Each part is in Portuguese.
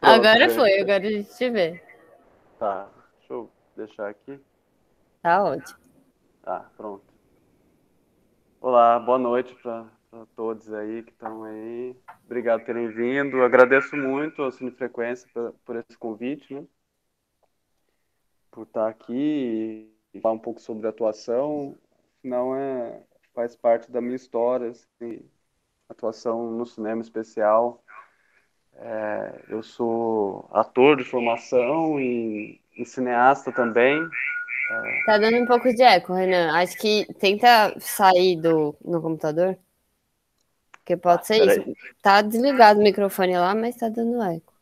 Pronto, Agora foi, gente. agora a gente te vê. Tá, deixa eu deixar aqui. Tá ótimo. Tá, pronto. Olá, boa noite para todos aí que estão aí. Obrigado por terem vindo. Agradeço muito ao Cine Frequência por esse convite, né? Por estar aqui e falar um pouco sobre atuação. Afinal, faz parte da minha história, assim, atuação no cinema especial. Eu sou ator de formação e cineasta também. Tá dando um pouco de eco, Renan. Acho que tenta sair no computador, porque Tá, pode ser isso. peraí. Tá desligado o microfone lá, mas tá dando eco.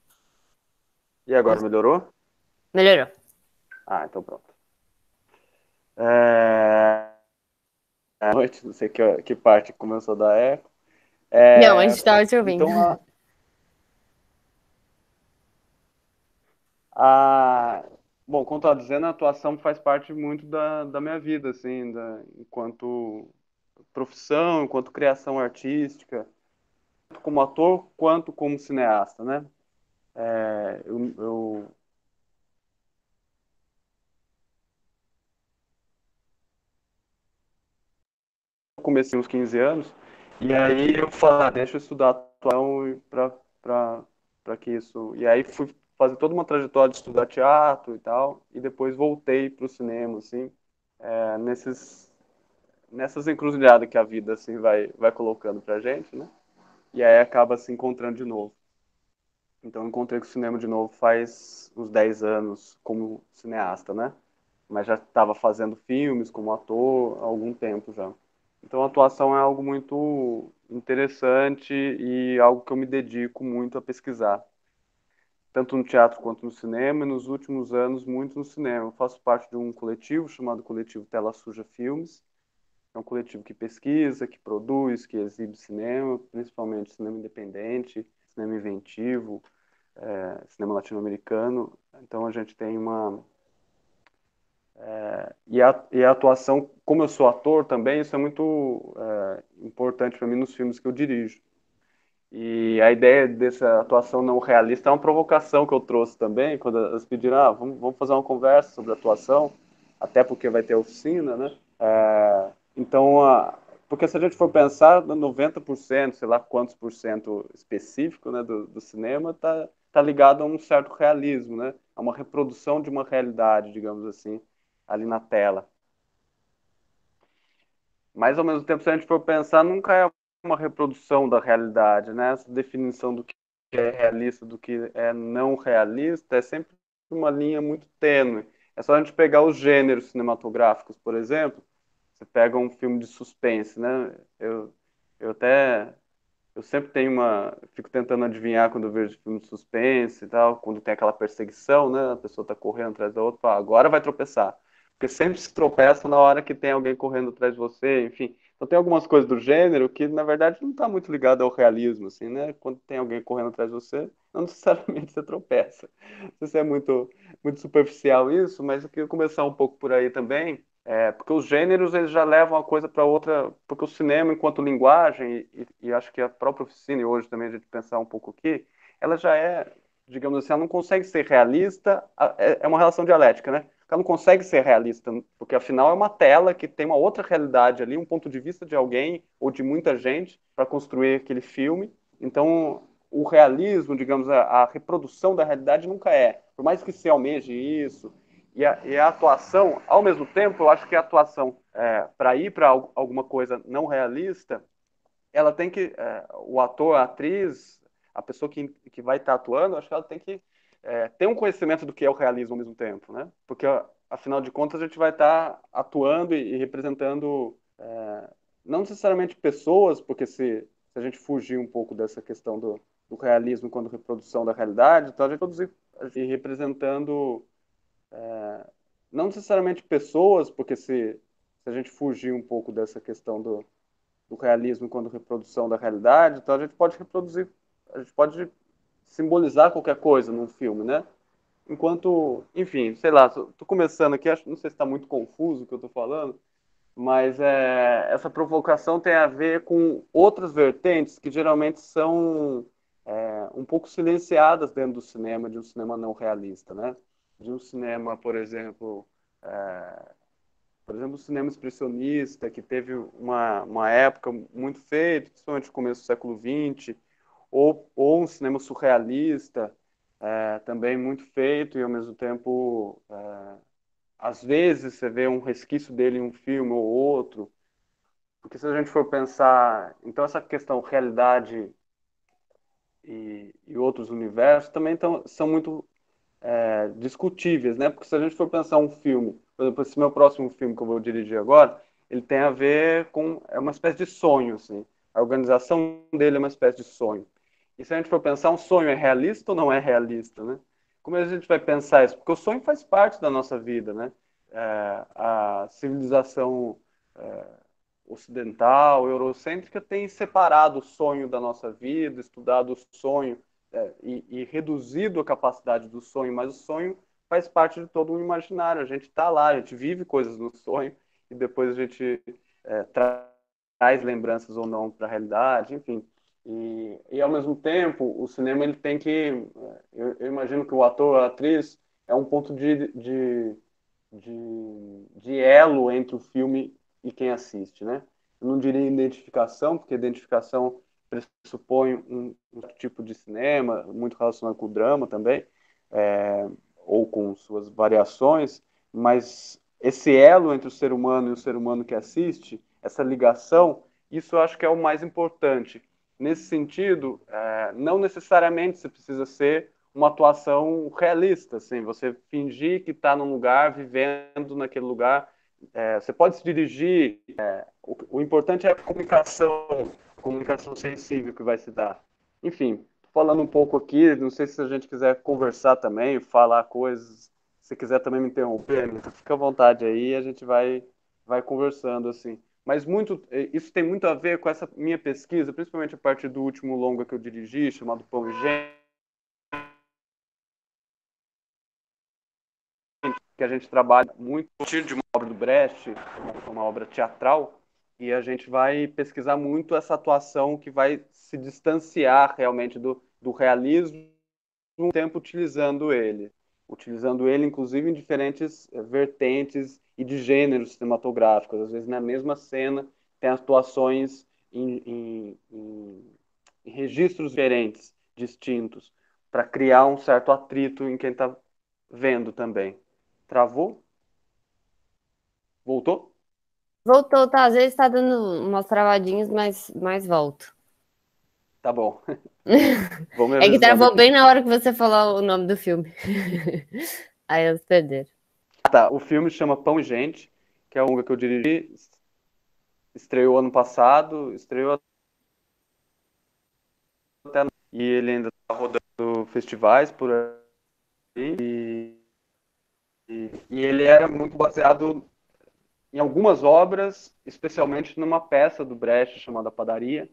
E agora melhorou? Melhorou. Ah, então pronto. É... Boa noite, não sei que parte começou a dar eco. Não, a É, gente tava te ouvindo. então, a- bom, como eu estava dizendo, a atuação faz parte muito da minha vida, assim, enquanto profissão, enquanto criação artística, tanto como ator quanto como cineasta, né? Eu comecei uns 15 anos, e aí eu falei, ah, deixa eu estudar atuação para que isso... E aí fui fazer toda uma trajetória de estudar teatro e tal, e depois voltei para o cinema, assim, nessas encruzilhadas que a vida assim vai colocando pra gente, né? E aí acaba se encontrando de novo. Então eu encontrei com o cinema de novo faz uns 10 anos como cineasta, né? Mas já estava fazendo filmes como ator há algum tempo já. Então a atuação é algo muito interessante e algo que eu me dedico muito a pesquisar, tanto no teatro quanto no cinema, e nos últimos anos muito no cinema. Eu faço parte de um coletivo chamado Coletivo Tela Suja Filmes. É um coletivo que pesquisa, que produz, que exibe cinema, principalmente cinema independente, cinema inventivo, cinema latino-americano. Então a gente tem uma. E a atuação, como eu sou ator também, isso é muito importante para mim nos filmes que eu dirijo. E a ideia dessa atuação não realista é uma provocação que eu trouxe também, quando elas pediram, vamos fazer uma conversa sobre atuação, até porque vai ter oficina, né? Então, porque se a gente for pensar, 90%, sei lá quantos por cento específico, né, do cinema, tá ligado a um certo realismo, né? A uma reprodução de uma realidade, digamos assim, ali na tela. Mas, ao mesmo tempo, se a gente for pensar, nunca é uma reprodução da realidade, né? Essa definição do que é realista, do que é não realista, é sempre uma linha muito tênue. É só a gente pegar os gêneros cinematográficos, por exemplo. Você pega um filme de suspense, né? Eu até eu sempre tenho fico tentando adivinhar quando eu vejo filme de suspense e tal, quando tem aquela perseguição, né? A pessoa tá correndo atrás da outra, fala, agora vai tropeçar. Porque sempre se tropeça na hora que tem alguém correndo atrás de você, enfim. Então tem algumas coisas do gênero que, na verdade, não está muito ligado ao realismo, assim, né? Quando tem alguém correndo atrás de você, não necessariamente você tropeça. Não sei se é muito superficial isso, eu queria começar um pouco por aí também, porque os gêneros eles já levam a coisa para outra, porque o cinema enquanto linguagem e acho que a própria oficina e hoje também a gente pensar um pouco aqui, ela já digamos assim, ela não consegue ser realista, é uma relação dialética, né? Ela não consegue ser realista, porque afinal é uma tela que tem uma outra realidade ali, um ponto de vista de alguém ou de muita gente para construir aquele filme. Então, o realismo, digamos, a reprodução da realidade nunca é. Por mais que se almeje isso, e a atuação, ao mesmo tempo, eu acho que a atuação, para ir para alguma coisa não realista, ela tem que, o ator, a atriz, a pessoa que vai estar atuando, acho que ela tem que ter um conhecimento do que é o realismo ao mesmo tempo, né? Porque, afinal de contas, a gente vai estar atuando e representando, não necessariamente pessoas, porque se a gente fugir um pouco dessa questão do realismo quando reprodução da realidade, então a gente produzir e representando não necessariamente pessoas, porque se a gente fugir um pouco dessa questão do realismo quando reprodução da realidade, então a gente pode reproduzir, a gente pode simbolizar qualquer coisa num filme, né? Enquanto, enfim, sei lá, tô começando aqui, não sei se está muito confuso o que eu tô falando, mas essa provocação tem a ver com outras vertentes que geralmente são um pouco silenciadas dentro do cinema, de um cinema não realista, né? De um cinema, por exemplo, o cinema expressionista, que teve uma época muito feita, principalmente no começo do século XX, ou um cinema surrealista, também muito feito, e ao mesmo tempo, às vezes, você vê um resquício dele em um filme ou outro, porque se a gente for pensar, então essa questão realidade e outros universos também são muito discutíveis, né? Porque se a gente for pensar um filme, por exemplo, esse meu próximo filme que eu vou dirigir agora, ele tem a ver com uma espécie de sonho, assim. A organização dele é uma espécie de sonho. E se a gente for pensar, um sonho é realista ou não é realista, né? Como a gente vai pensar isso? Porque o sonho faz parte da nossa vida, né? A civilização ocidental, eurocêntrica, tem separado o sonho da nossa vida, estudado o sonho e reduzido a capacidade do sonho, mas o sonho faz parte de todo um imaginário. A gente está lá, a gente vive coisas no sonho e depois a gente traz lembranças ou não para a realidade, enfim. E ao mesmo tempo, o cinema ele tem que. Eu imagino que o ator, a atriz, é um ponto de elo entre o filme e quem assiste, né? Eu não diria identificação, porque identificação pressupõe um tipo de cinema, muito relacionado com o drama também, é, ou com suas variações, mas esse elo entre o ser humano e o ser humano que assiste, essa ligação, isso eu acho que é o mais importante. Nesse sentido, não necessariamente você precisa ser uma atuação realista, assim, você fingir que está num lugar, vivendo naquele lugar. Você pode se dirigir. O importante é a comunicação sensível que vai se dar. Enfim, falando um pouco aqui, não sei se a gente quiser conversar também, falar coisas, se quiser também me interromper, fica à vontade aí, a gente vai conversando assim. Mas isso tem muito a ver com essa minha pesquisa, principalmente a partir do último longa que eu dirigi, chamado Pão e Gente, que a gente trabalha muito a partir de uma obra do Brecht, uma obra teatral, e a gente vai pesquisar muito essa atuação que vai se distanciar realmente do realismo, um tempo utilizando ele inclusive em diferentes vertentes e de gêneros cinematográficos. Às vezes na mesma cena tem atuações em registros diferentes, distintos, para criar um certo atrito em quem está vendo também. Travou? Voltou? Voltou, tá? Às vezes tá dando umas travadinhas, mas volto. Tá bom. Vou me É que avisando travou aqui. bem na hora que você falou o nome do filme. Aí eles perderam. Tá, o filme chama Pão e Gente, que é um que eu dirigi, estreou ano passado, estreou até e ele ainda está rodando festivais por aí e ele era muito baseado em algumas obras, especialmente numa peça do Brecht chamada Padaria.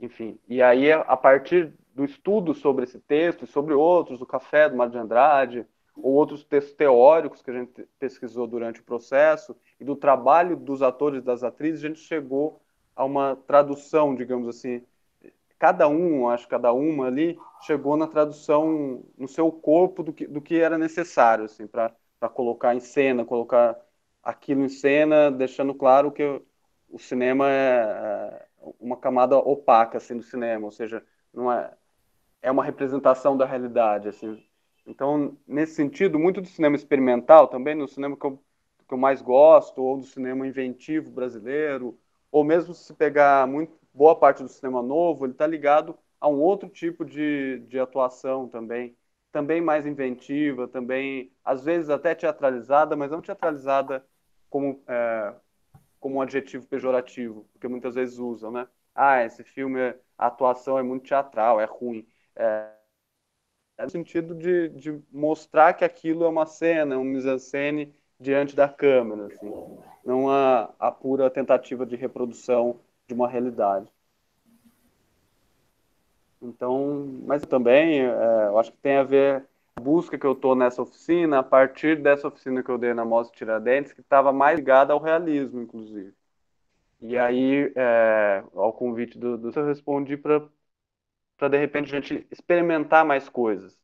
Enfim, e aí a partir do estudo sobre esse texto e sobre outros, do Café, do Mário de Andrade, ou outros textos teóricos que a gente pesquisou durante o processo, e do trabalho dos atores e das atrizes, a gente chegou a uma tradução, digamos assim. Acho que cada uma ali, chegou na tradução no seu corpo do que era necessário, assim, para colocar em cena, colocar aquilo em cena, deixando claro que o cinema é uma camada opaca assim, do cinema, ou seja, não é uma representação da realidade. Assim. Então, nesse sentido, muito do cinema experimental também, no cinema que eu mais gosto, ou do cinema inventivo brasileiro, ou mesmo se pegar boa parte do cinema novo, ele está ligado a um outro tipo de atuação também mais inventiva, também, às vezes até teatralizada, mas não teatralizada como, como um adjetivo pejorativo, porque muitas vezes usam, né? Ah, esse filme, a atuação é muito teatral, é ruim. No sentido de mostrar que aquilo é uma cena, um mise-en-scène diante da câmera, assim, não a pura tentativa de reprodução de uma realidade. Então, mas também, eu acho que tem a ver a busca que eu estou nessa oficina, a partir dessa oficina que eu dei na Mostra Tiradentes, que estava mais ligada ao realismo, inclusive. E aí, ao convite eu respondi para para de repente a gente experimentar mais coisas.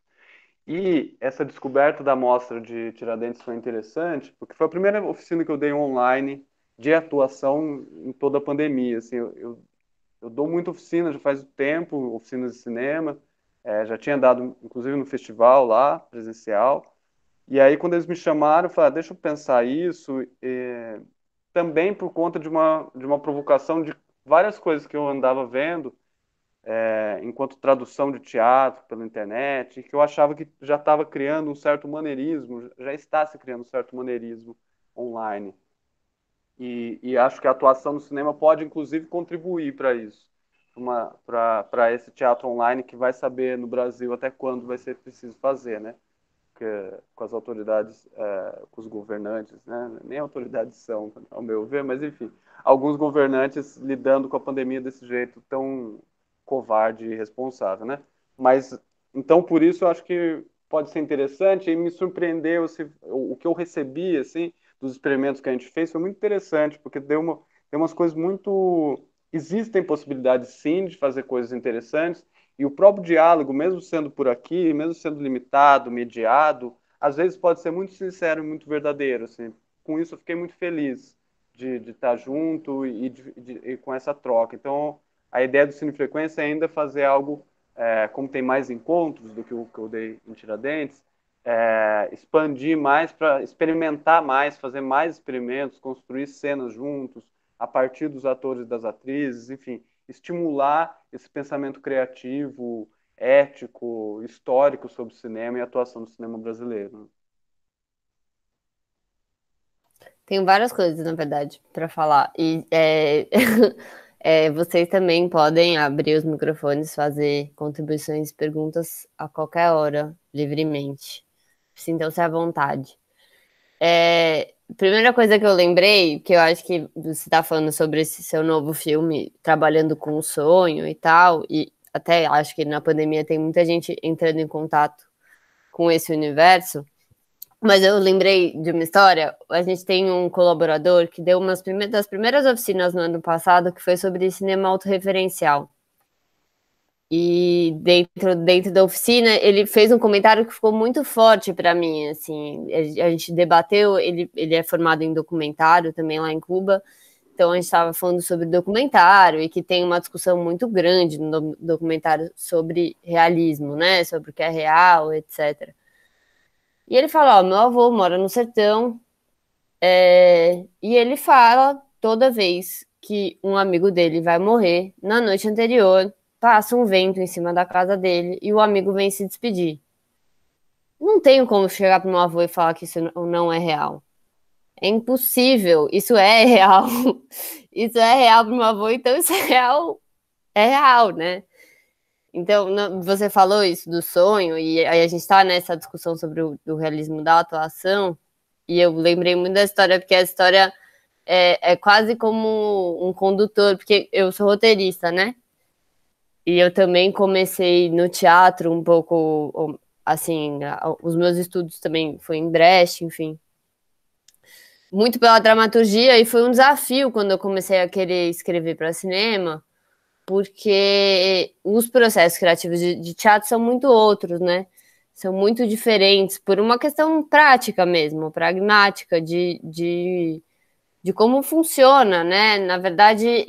E essa descoberta da mostra de Tiradentes foi interessante, porque foi a primeira oficina que eu dei online de atuação em toda a pandemia. Assim, eu dou muita oficina, já faz tempo, oficinas de cinema, já tinha dado, inclusive, no festival lá, presencial. E aí, quando eles me chamaram, eu falei, deixa eu pensar isso, também por conta de uma provocação de várias coisas que eu andava vendo, enquanto tradução de teatro pela internet, que eu achava que já estava criando um certo maneirismo, já está se criando um certo maneirismo online. E acho que a atuação no cinema pode, inclusive, contribuir para isso, para esse teatro online que vai saber no Brasil até quando vai ser preciso fazer, né? Com as autoridades, com os governantes, né? Nem autoridades são, ao meu ver, mas enfim, alguns governantes lidando com a pandemia desse jeito tão covarde e irresponsável, né? Mas então por isso eu acho que pode ser interessante e me surpreendeu o que eu recebi assim dos experimentos que a gente fez foi muito interessante porque deu umas coisas muito existem possibilidades sim de fazer coisas interessantes e o próprio diálogo, mesmo sendo por aqui, mesmo sendo limitado, mediado, às vezes pode ser muito sincero e muito verdadeiro. Assim. Com isso, eu fiquei muito feliz de estar junto e com essa troca. Então, a ideia do Cine Frequência é ainda fazer algo, como tem mais encontros do que o que eu dei em Tiradentes, expandir mais para experimentar mais, fazer mais experimentos, construir cenas juntos, a partir dos atores e das atrizes, enfim, estimular esse pensamento criativo, ético, histórico sobre o cinema e a atuação do cinema brasileiro. Tenho várias coisas, na verdade, para falar. E vocês também podem abrir os microfones, fazer contribuições, perguntas a qualquer hora, livremente. Sintam-se à vontade. Primeira coisa que eu lembrei, que eu acho que você está falando sobre esse seu novo filme, trabalhando com o sonho e tal, e até acho que na pandemia tem muita gente entrando em contato com esse universo, mas eu lembrei de uma história, a gente tem um colaborador que deu das primeiras oficinas no ano passado, que foi sobre cinema autorreferencial. E dentro da oficina, ele fez um comentário que ficou muito forte para mim, assim, a gente debateu, ele é formado em documentário também lá em Cuba, então a gente estava falando sobre documentário e que tem uma discussão muito grande no documentário sobre realismo, né, sobre o que é real, etc. E ele fala, meu avô mora no sertão, e ele fala toda vez que um amigo dele vai morrer, na noite anterior, passa um vento em cima da casa dele e o amigo vem se despedir. Não tenho como chegar pro meu avô e falar que isso não é real. É impossível. Isso é real. Isso é real pro meu avô, então isso é real, né? Então, você falou isso do sonho, e aí a gente está nessa discussão sobre o realismo da atuação, e eu lembrei muito da história, porque a história é quase como um condutor, porque eu sou roteirista, né? E eu também comecei no teatro um pouco, assim, os meus estudos também foi em Brecht, enfim. Muito pela dramaturgia, e foi um desafio quando eu comecei a querer escrever para cinema, porque os processos criativos de teatro são muito outros, né? São muito diferentes, por uma questão prática mesmo, pragmática, de como funciona, né? Na verdade,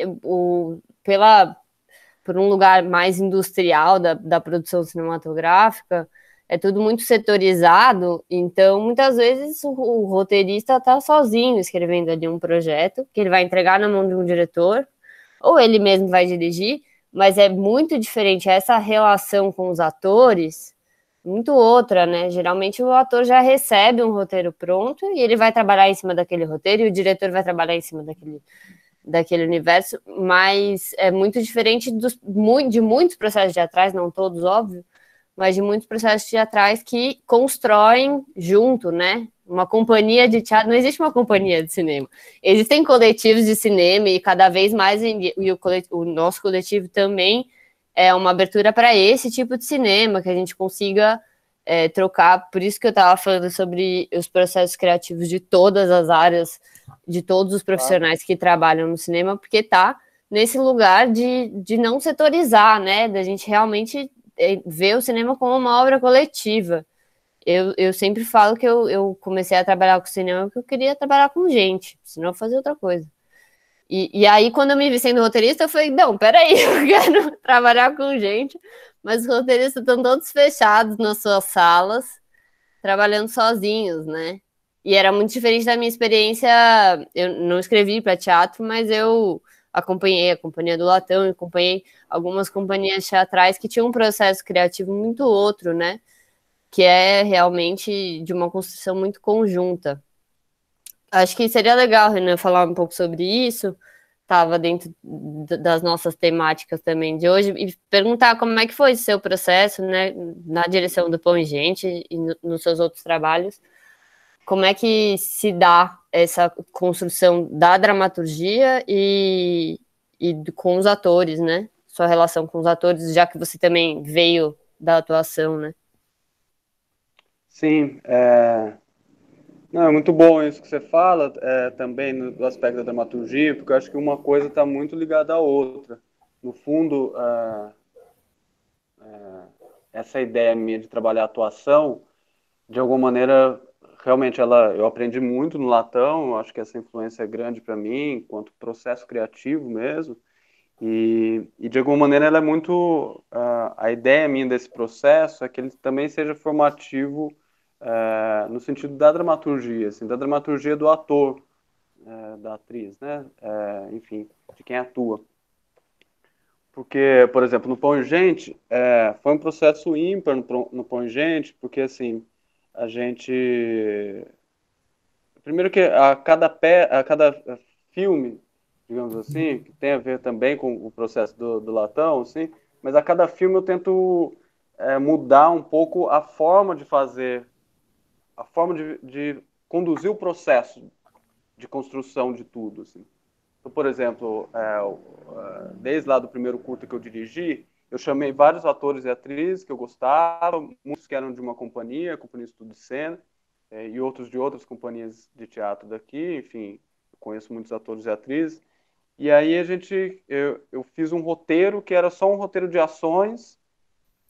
por um lugar mais industrial da produção cinematográfica, é tudo muito setorizado, então muitas vezes o roteirista está sozinho escrevendo ali um projeto, que ele vai entregar na mão de um diretor, ou ele mesmo vai dirigir, mas é muito diferente essa relação com os atores, muito outra, né? Geralmente o ator já recebe um roteiro pronto e ele vai trabalhar em cima daquele roteiro e o diretor vai trabalhar em cima daquele universo, mas é muito diferente de muitos processos teatrais, não todos, óbvio, mas de muitos processos teatrais que constroem junto, né? Uma companhia de teatro, não existe uma companhia de cinema. Existem coletivos de cinema e cada vez mais, o nosso coletivo também é uma abertura para esse tipo de cinema, que a gente consiga trocar. Por isso que eu estava falando sobre os processos criativos de todas as áreas, de todos os profissionais que trabalham no cinema, porque está nesse lugar de não setorizar, né? Da gente realmente ver o cinema como uma obra coletiva. Eu sempre falo que eu comecei a trabalhar com cinema porque eu queria trabalhar com gente, senão eu fazia outra coisa. E aí, quando eu me vi sendo roteirista, eu falei, não, peraí, eu quero trabalhar com gente, mas os roteiristas estão todos fechados nas suas salas, trabalhando sozinhos, né? E era muito diferente da minha experiência. Eu não escrevi para teatro, mas eu acompanhei a Companhia do Latão, acompanhei algumas companhias teatrais que tinham um processo criativo muito outro, né? Que é realmente de uma construção muito conjunta. Acho que seria legal, Renan, falar um pouco sobre isso. Estava dentro das nossas temáticas também de hoje e perguntar como é que foi o seu processo, né, na direção do Pão e Gente e nos seus outros trabalhos. Como é que se dá essa construção da dramaturgia com os atores, né? Sua relação com os atores, já que você também veio da atuação, né? Sim, não, é muito bom isso que você fala, também do aspecto da dramaturgia, porque eu acho que uma coisa está muito ligada à outra. No fundo, essa ideia minha de trabalhar a atuação, de alguma maneira, realmente eu aprendi muito no Latão, eu acho que essa influência é grande para mim, enquanto processo criativo mesmo, e de alguma maneira ela é muito, a ideia minha desse processo é que ele também seja formativo no sentido da dramaturgia, assim, da dramaturgia do ator, da atriz, né? Enfim, de quem atua. Porque, por exemplo, no Pão e Gente, foi um processo ímpar no Pão e Gente, porque, assim, a gente... Primeiro que a cada filme, digamos assim, que tem a ver também com o processo do Latão, assim, mas a cada filme eu tento mudar um pouco a forma de fazer, a forma de conduzir o processo de construção de tudo, assim. Então, por exemplo, desde lá do primeiro curta que eu dirigi, eu chamei vários atores e atrizes que eu gostava, muitos que eram de uma companhia, Companhia Estudo de Cena, e outros de outras companhias de teatro daqui, enfim, eu conheço muitos atores e atrizes. E aí eu fiz um roteiro que era só um roteiro de ações,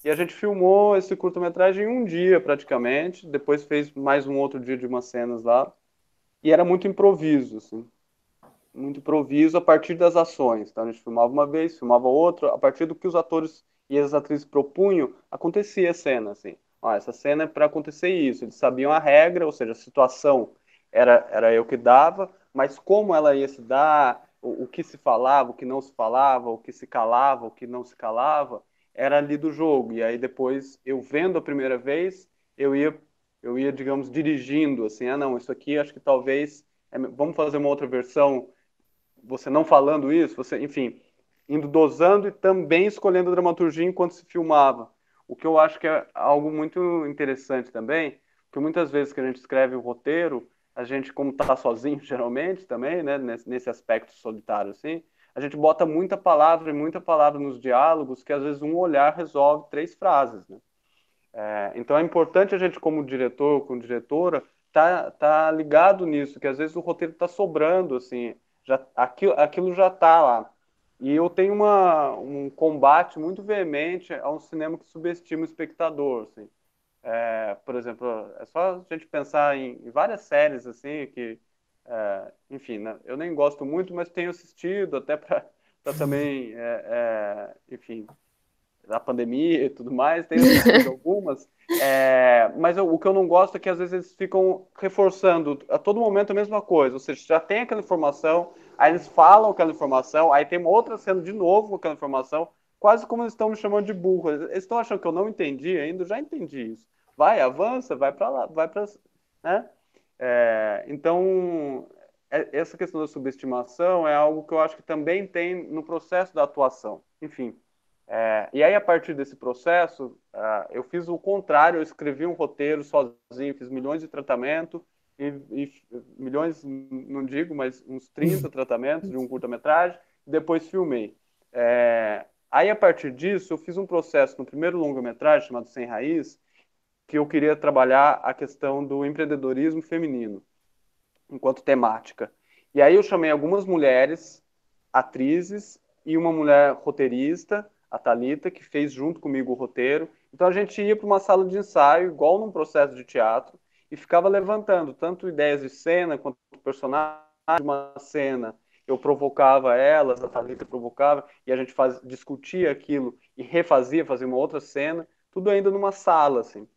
e a gente filmou esse curta-metragem em um dia praticamente, depois fez mais um outro dia de umas cenas lá, e era muito improviso, assim, muito improviso a partir das ações. Então a gente filmava uma vez, filmava outra, a partir do que os atores e as atrizes propunham, acontecia a cena, assim. Essa cena é para acontecer isso. Eles sabiam a regra, ou seja, a situação era eu que dava, mas como ela ia se dar, o que se falava, o que não se falava, o que se calava, o que não se calava, era ali do jogo. E aí depois, eu vendo a primeira vez, eu ia, digamos, dirigindo, assim, não, isso aqui acho que talvez, vamos fazer uma outra versão, você não falando isso, você, enfim, indo dosando e também escolhendo a dramaturgia enquanto se filmava. O que eu acho que é algo muito interessante também, porque muitas vezes que a gente escreve um roteiro, a gente, como está sozinho geralmente também, né, nesse aspecto solitário assim, a gente bota muita palavra e muita palavra nos diálogos que às vezes um olhar resolve 3 frases, né? Então é importante a gente, como diretor, como diretora, tá ligado nisso, que às vezes o roteiro está sobrando, assim, aquilo já está lá. E eu tenho um combate muito veemente a um cinema que subestima o espectador, assim. Por exemplo, é só a gente pensar em várias séries, assim, que, enfim, né, eu nem gosto muito, mas tenho assistido até para também, enfim, da pandemia e tudo mais, tenho assistido algumas, mas o que eu não gosto é que às vezes eles ficam reforçando a todo momento a mesma coisa, ou seja, já tem aquela informação, aí eles falam aquela informação, aí tem uma outra cena de novo com aquela informação, quase como eles estão me chamando de burro. Eles estão achando que eu não entendi ainda, eu já entendi isso. Vai, avança, vai para lá, vai para, né? Então, essa questão da subestimação é algo que eu acho que também tem no processo da atuação. Enfim, e aí, a partir desse processo, eu fiz o contrário, eu escrevi um roteiro sozinho, fiz milhões de tratamentos, e milhões, não digo, mas uns 30 tratamentos de um curta-metragem, depois filmei. Aí, a partir disso, eu fiz um processo no primeiro longa-metragem, chamado Sem Raiz, que eu queria trabalhar a questão do empreendedorismo feminino, enquanto temática. E aí eu chamei algumas mulheres, atrizes, e uma mulher roteirista, a Thalita, que fez junto comigo o roteiro. Então a gente ia para uma sala de ensaio, igual num processo de teatro, e ficava levantando tanto ideias de cena quanto personagem de uma cena. Eu provocava elas, a Thalita provocava, e a gente discutia aquilo e refazia, fazia uma outra cena, tudo ainda numa sala, assim.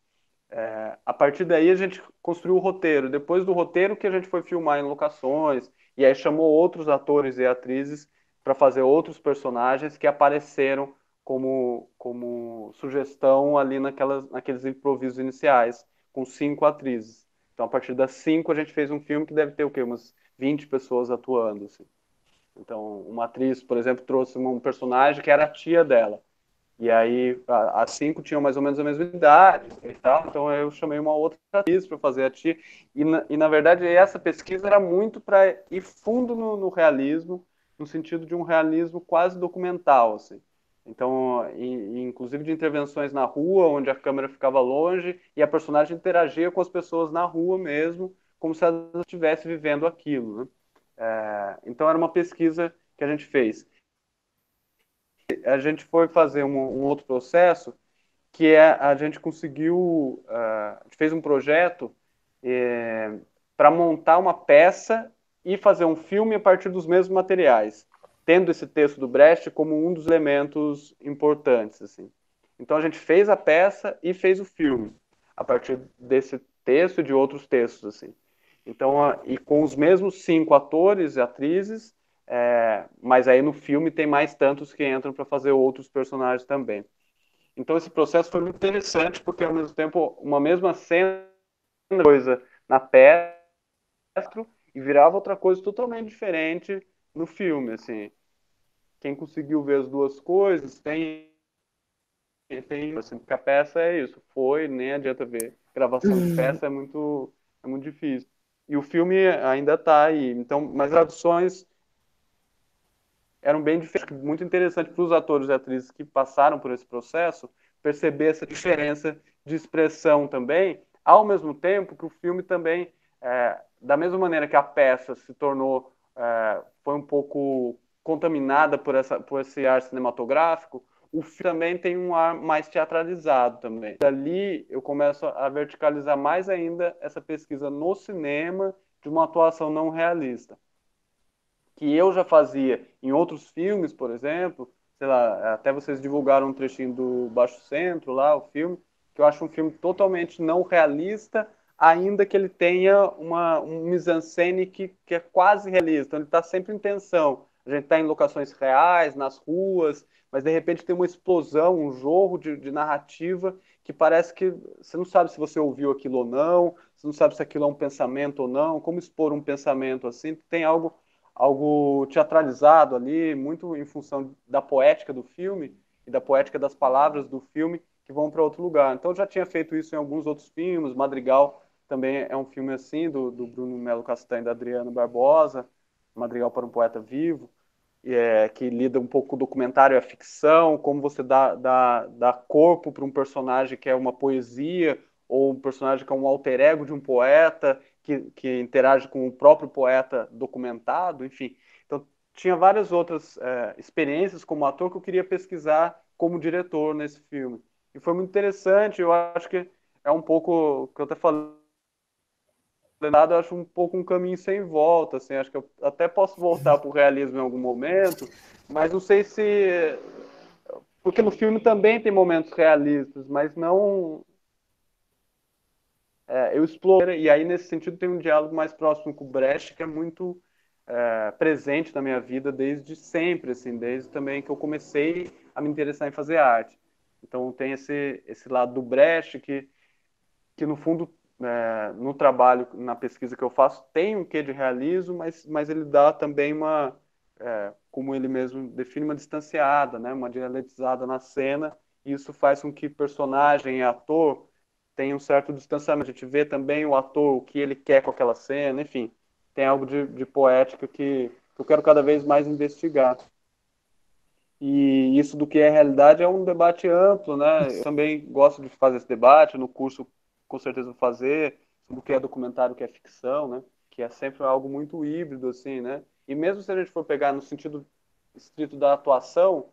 A partir daí a gente construiu o roteiro. Depois do roteiro que a gente foi filmar em locações, e aí chamou outros atores e atrizes para fazer outros personagens que apareceram como sugestão ali naqueles improvisos iniciais, com 5 atrizes. Então, a partir das 5, a gente fez um filme que deve ter o quê? Umas 20 pessoas atuando. Assim. Então, uma atriz, por exemplo, trouxe um personagem que era a tia dela. E aí, as 5 tinham mais ou menos a mesma idade e tal, então eu chamei uma outra atriz para fazer a tia. Na verdade, essa pesquisa era muito para ir fundo no realismo, no sentido de um realismo quase documental, assim. Então, inclusive de intervenções na rua, onde a câmera ficava longe e a personagem interagia com as pessoas na rua mesmo, como se ela estivesse vivendo aquilo, né? Então, era uma pesquisa que a gente fez. A gente foi fazer um outro processo que a gente conseguiu, a gente fez um projeto para montar uma peça e fazer um filme a partir dos mesmos materiais, tendo esse texto do Brecht como um dos elementos importantes, assim. Então a gente fez a peça e fez o filme a partir desse texto e de outros textos, assim. Então, e com os mesmos 5 atores e atrizes, mas aí no filme tem mais tantos que entram para fazer outros personagens também. Então esse processo foi muito interessante porque ao mesmo tempo uma mesma cena, coisa na peça e virava outra coisa totalmente diferente no filme, assim. Quem conseguiu ver as duas coisas tem assim, porque a peça é isso, foi, nem adianta ver. Gravação de peça é muito difícil. E o filme ainda está aí. Então, mas as traduções eram bem diferentes, muito interessante para os atores e atrizes que passaram por esse processo perceber essa diferença de expressão também, ao mesmo tempo que o filme também, da mesma maneira que a peça se tornou, foi um pouco contaminada por esse ar cinematográfico, o filme também tem um ar mais teatralizado também. Dali eu começo a verticalizar mais ainda essa pesquisa no cinema de uma atuação não realista que eu já fazia em outros filmes, por exemplo, sei lá, até vocês divulgaram um trechinho do Baixo Centro lá, o filme, que eu acho um filme totalmente não realista, ainda que ele tenha um mise-en-scène que é quase realista, então ele está sempre em tensão. A gente está em locações reais, nas ruas, mas de repente tem uma explosão, um jorro de narrativa que parece que você não sabe se você ouviu aquilo ou não, você não sabe se aquilo é um pensamento ou não, como expor um pensamento assim, tem algo teatralizado ali, muito em função da poética do filme e da poética das palavras do filme que vão para outro lugar. Então eu já tinha feito isso em alguns outros filmes, Madrigal também é um filme assim, do Bruno Melo Castanho e da Adriana Barbosa, Madrigal para um Poeta Vivo, que lida um pouco com o documentário e a ficção, como você dá corpo para um personagem que é uma poesia, ou um personagem que é um alter ego de um poeta, que interage com o próprio poeta documentado, enfim. Então, tinha várias outras experiências como ator que eu queria pesquisar como diretor nesse filme. E foi muito interessante, eu acho que é um pouco, que eu até falei, eu acho um pouco um caminho sem volta, assim, acho que eu até posso voltar para o realismo em algum momento, mas não sei se... Porque no filme também tem momentos realistas, mas não... eu exploro, e aí nesse sentido tem um diálogo mais próximo com o Brecht, que é muito presente na minha vida desde sempre, assim, desde também que eu comecei a me interessar em fazer arte. Então tem esse lado do Brecht que no fundo, no trabalho, na pesquisa que eu faço, tem um quê de realismo, mas ele dá também como ele mesmo define, uma distanciada, né? Uma dialetizada na cena, e isso faz com que personagem e ator tenham um certo distanciamento. A gente vê também o ator, o que ele quer com aquela cena, enfim, tem algo de poética que eu quero cada vez mais investigar. E isso do que é realidade é um debate amplo, né? Eu também gosto de fazer esse debate, no curso com certeza vou fazer, sobre o que é documentário, o que é ficção, né? Que é sempre algo muito híbrido, assim, né? E mesmo se a gente for pegar no sentido estrito da atuação,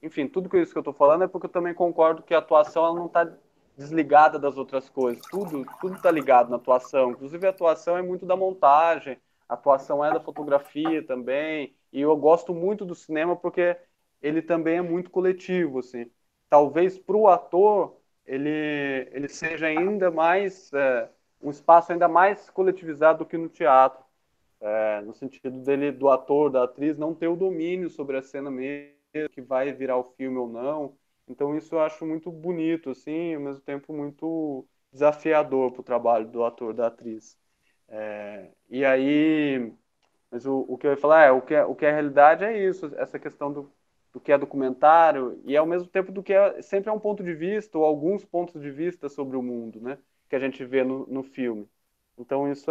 enfim, tudo isso que eu estou falando é porque eu também concordo que a atuação ela não está desligada das outras coisas. Tudo está ligado na atuação. Inclusive, a atuação é muito da montagem, a atuação é da fotografia também. E eu gosto muito do cinema porque ele também é muito coletivo, assim. Talvez para o ator ele seja ainda mais um espaço ainda mais coletivizado do que no teatro, no sentido dele, do ator, da atriz, não ter o domínio sobre a cena mesmo, que vai virar o filme ou não. Então isso eu acho muito bonito, assim, e ao mesmo tempo muito desafiador para o trabalho do ator, da atriz. E aí, mas o que eu ia falar o que é a realidade é isso, essa questão do que é documentário e ao mesmo tempo do que sempre é um ponto de vista ou alguns pontos de vista sobre o mundo, né, que a gente vê no filme. Então isso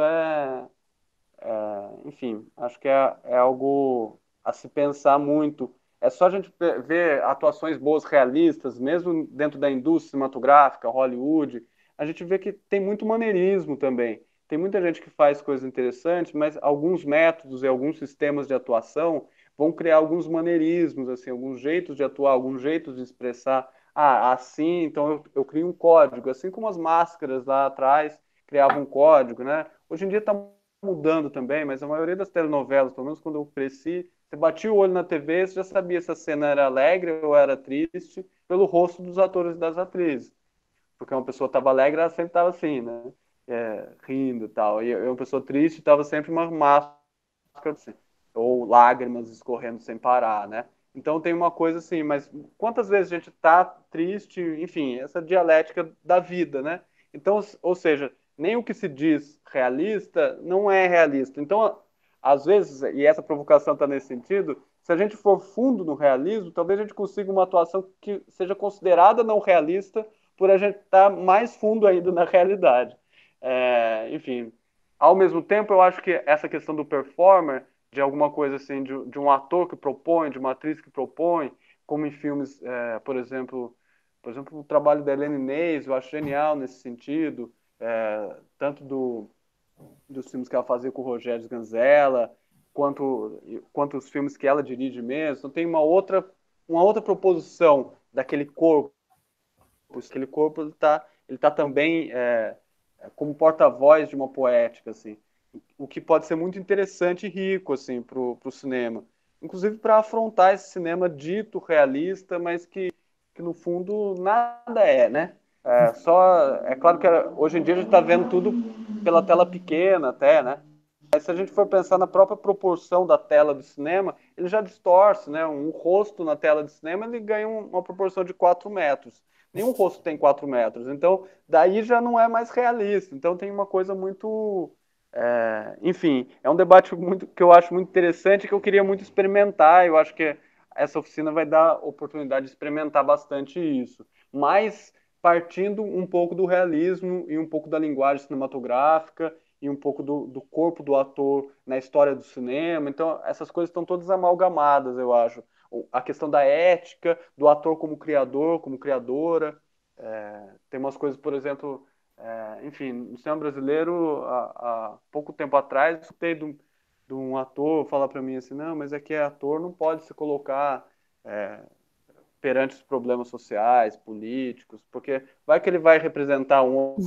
enfim, acho que é algo a se pensar muito. É só a gente ver atuações boas, realistas, mesmo dentro da indústria cinematográfica, Hollywood, a gente vê que tem muito maneirismo também. Tem muita gente que faz coisas interessantes, mas alguns métodos e alguns sistemas de atuação vão criar alguns maneirismos, assim, alguns jeitos de atuar, alguns jeitos de expressar. Ah, assim, então eu crio um código, assim como as máscaras lá atrás criavam um código, né? Hoje em dia está mudando também, mas a maioria das telenovelas, pelo menos quando eu cresci, você batia o olho na TV, você já sabia se a cena era alegre ou era triste pelo rosto dos atores e das atrizes. Porque uma pessoa estava alegre, ela sempre estava assim, né? Rindo e tal. E uma pessoa triste estava sempre uma máscara assim, ou lágrimas escorrendo sem parar, né? Então tem uma coisa assim, mas quantas vezes a gente está triste, enfim, essa dialética da vida, né? Então, ou seja, nem o que se diz realista não é realista. Então, às vezes, e essa provocação está nesse sentido, se a gente for fundo no realismo, talvez a gente consiga uma atuação que seja considerada não realista por a gente estar mais fundo ainda na realidade. Enfim, ao mesmo tempo, eu acho que essa questão do performer, de alguma coisa assim, de um ator que propõe, de uma atriz que propõe, como em filmes, por exemplo, o trabalho da Helene Inês, eu acho genial nesse sentido, tanto dos filmes que ela fazia com o Rogério Sganzella, quanto os filmes que ela dirige mesmo. Então tem uma outra proposição daquele corpo, aquele corpo ele tá também como porta-voz de uma poética, assim, o que pode ser muito interessante e rico, assim, pro cinema. Inclusive para afrontar esse cinema dito realista, mas que no fundo nada é, né? É claro que hoje em dia a gente está vendo tudo pela tela pequena até, né? Mas se a gente for pensar na própria proporção da tela do cinema, ele já distorce, né? Um rosto na tela de cinema ele ganha uma proporção de 4 metros. Nenhum rosto tem 4 metros. Então, daí já não é mais realista. Então, tem uma coisa muito. Enfim, é um debate que eu acho muito interessante, que eu queria muito experimentar. Eu acho que essa oficina vai dar oportunidade de experimentar bastante isso. Mas partindo um pouco do realismo e um pouco da linguagem cinematográfica e um pouco do corpo do ator na história do cinema. Então, essas coisas estão todas amalgamadas, eu acho. A questão da ética, do ator como criador, como criadora. Tem umas coisas, por exemplo, enfim, no cinema brasileiro, há pouco tempo atrás, eu escutei de um ator falar para mim assim, não, mas é que ator não pode se colocar perante os problemas sociais, políticos, porque vai que ele vai representar um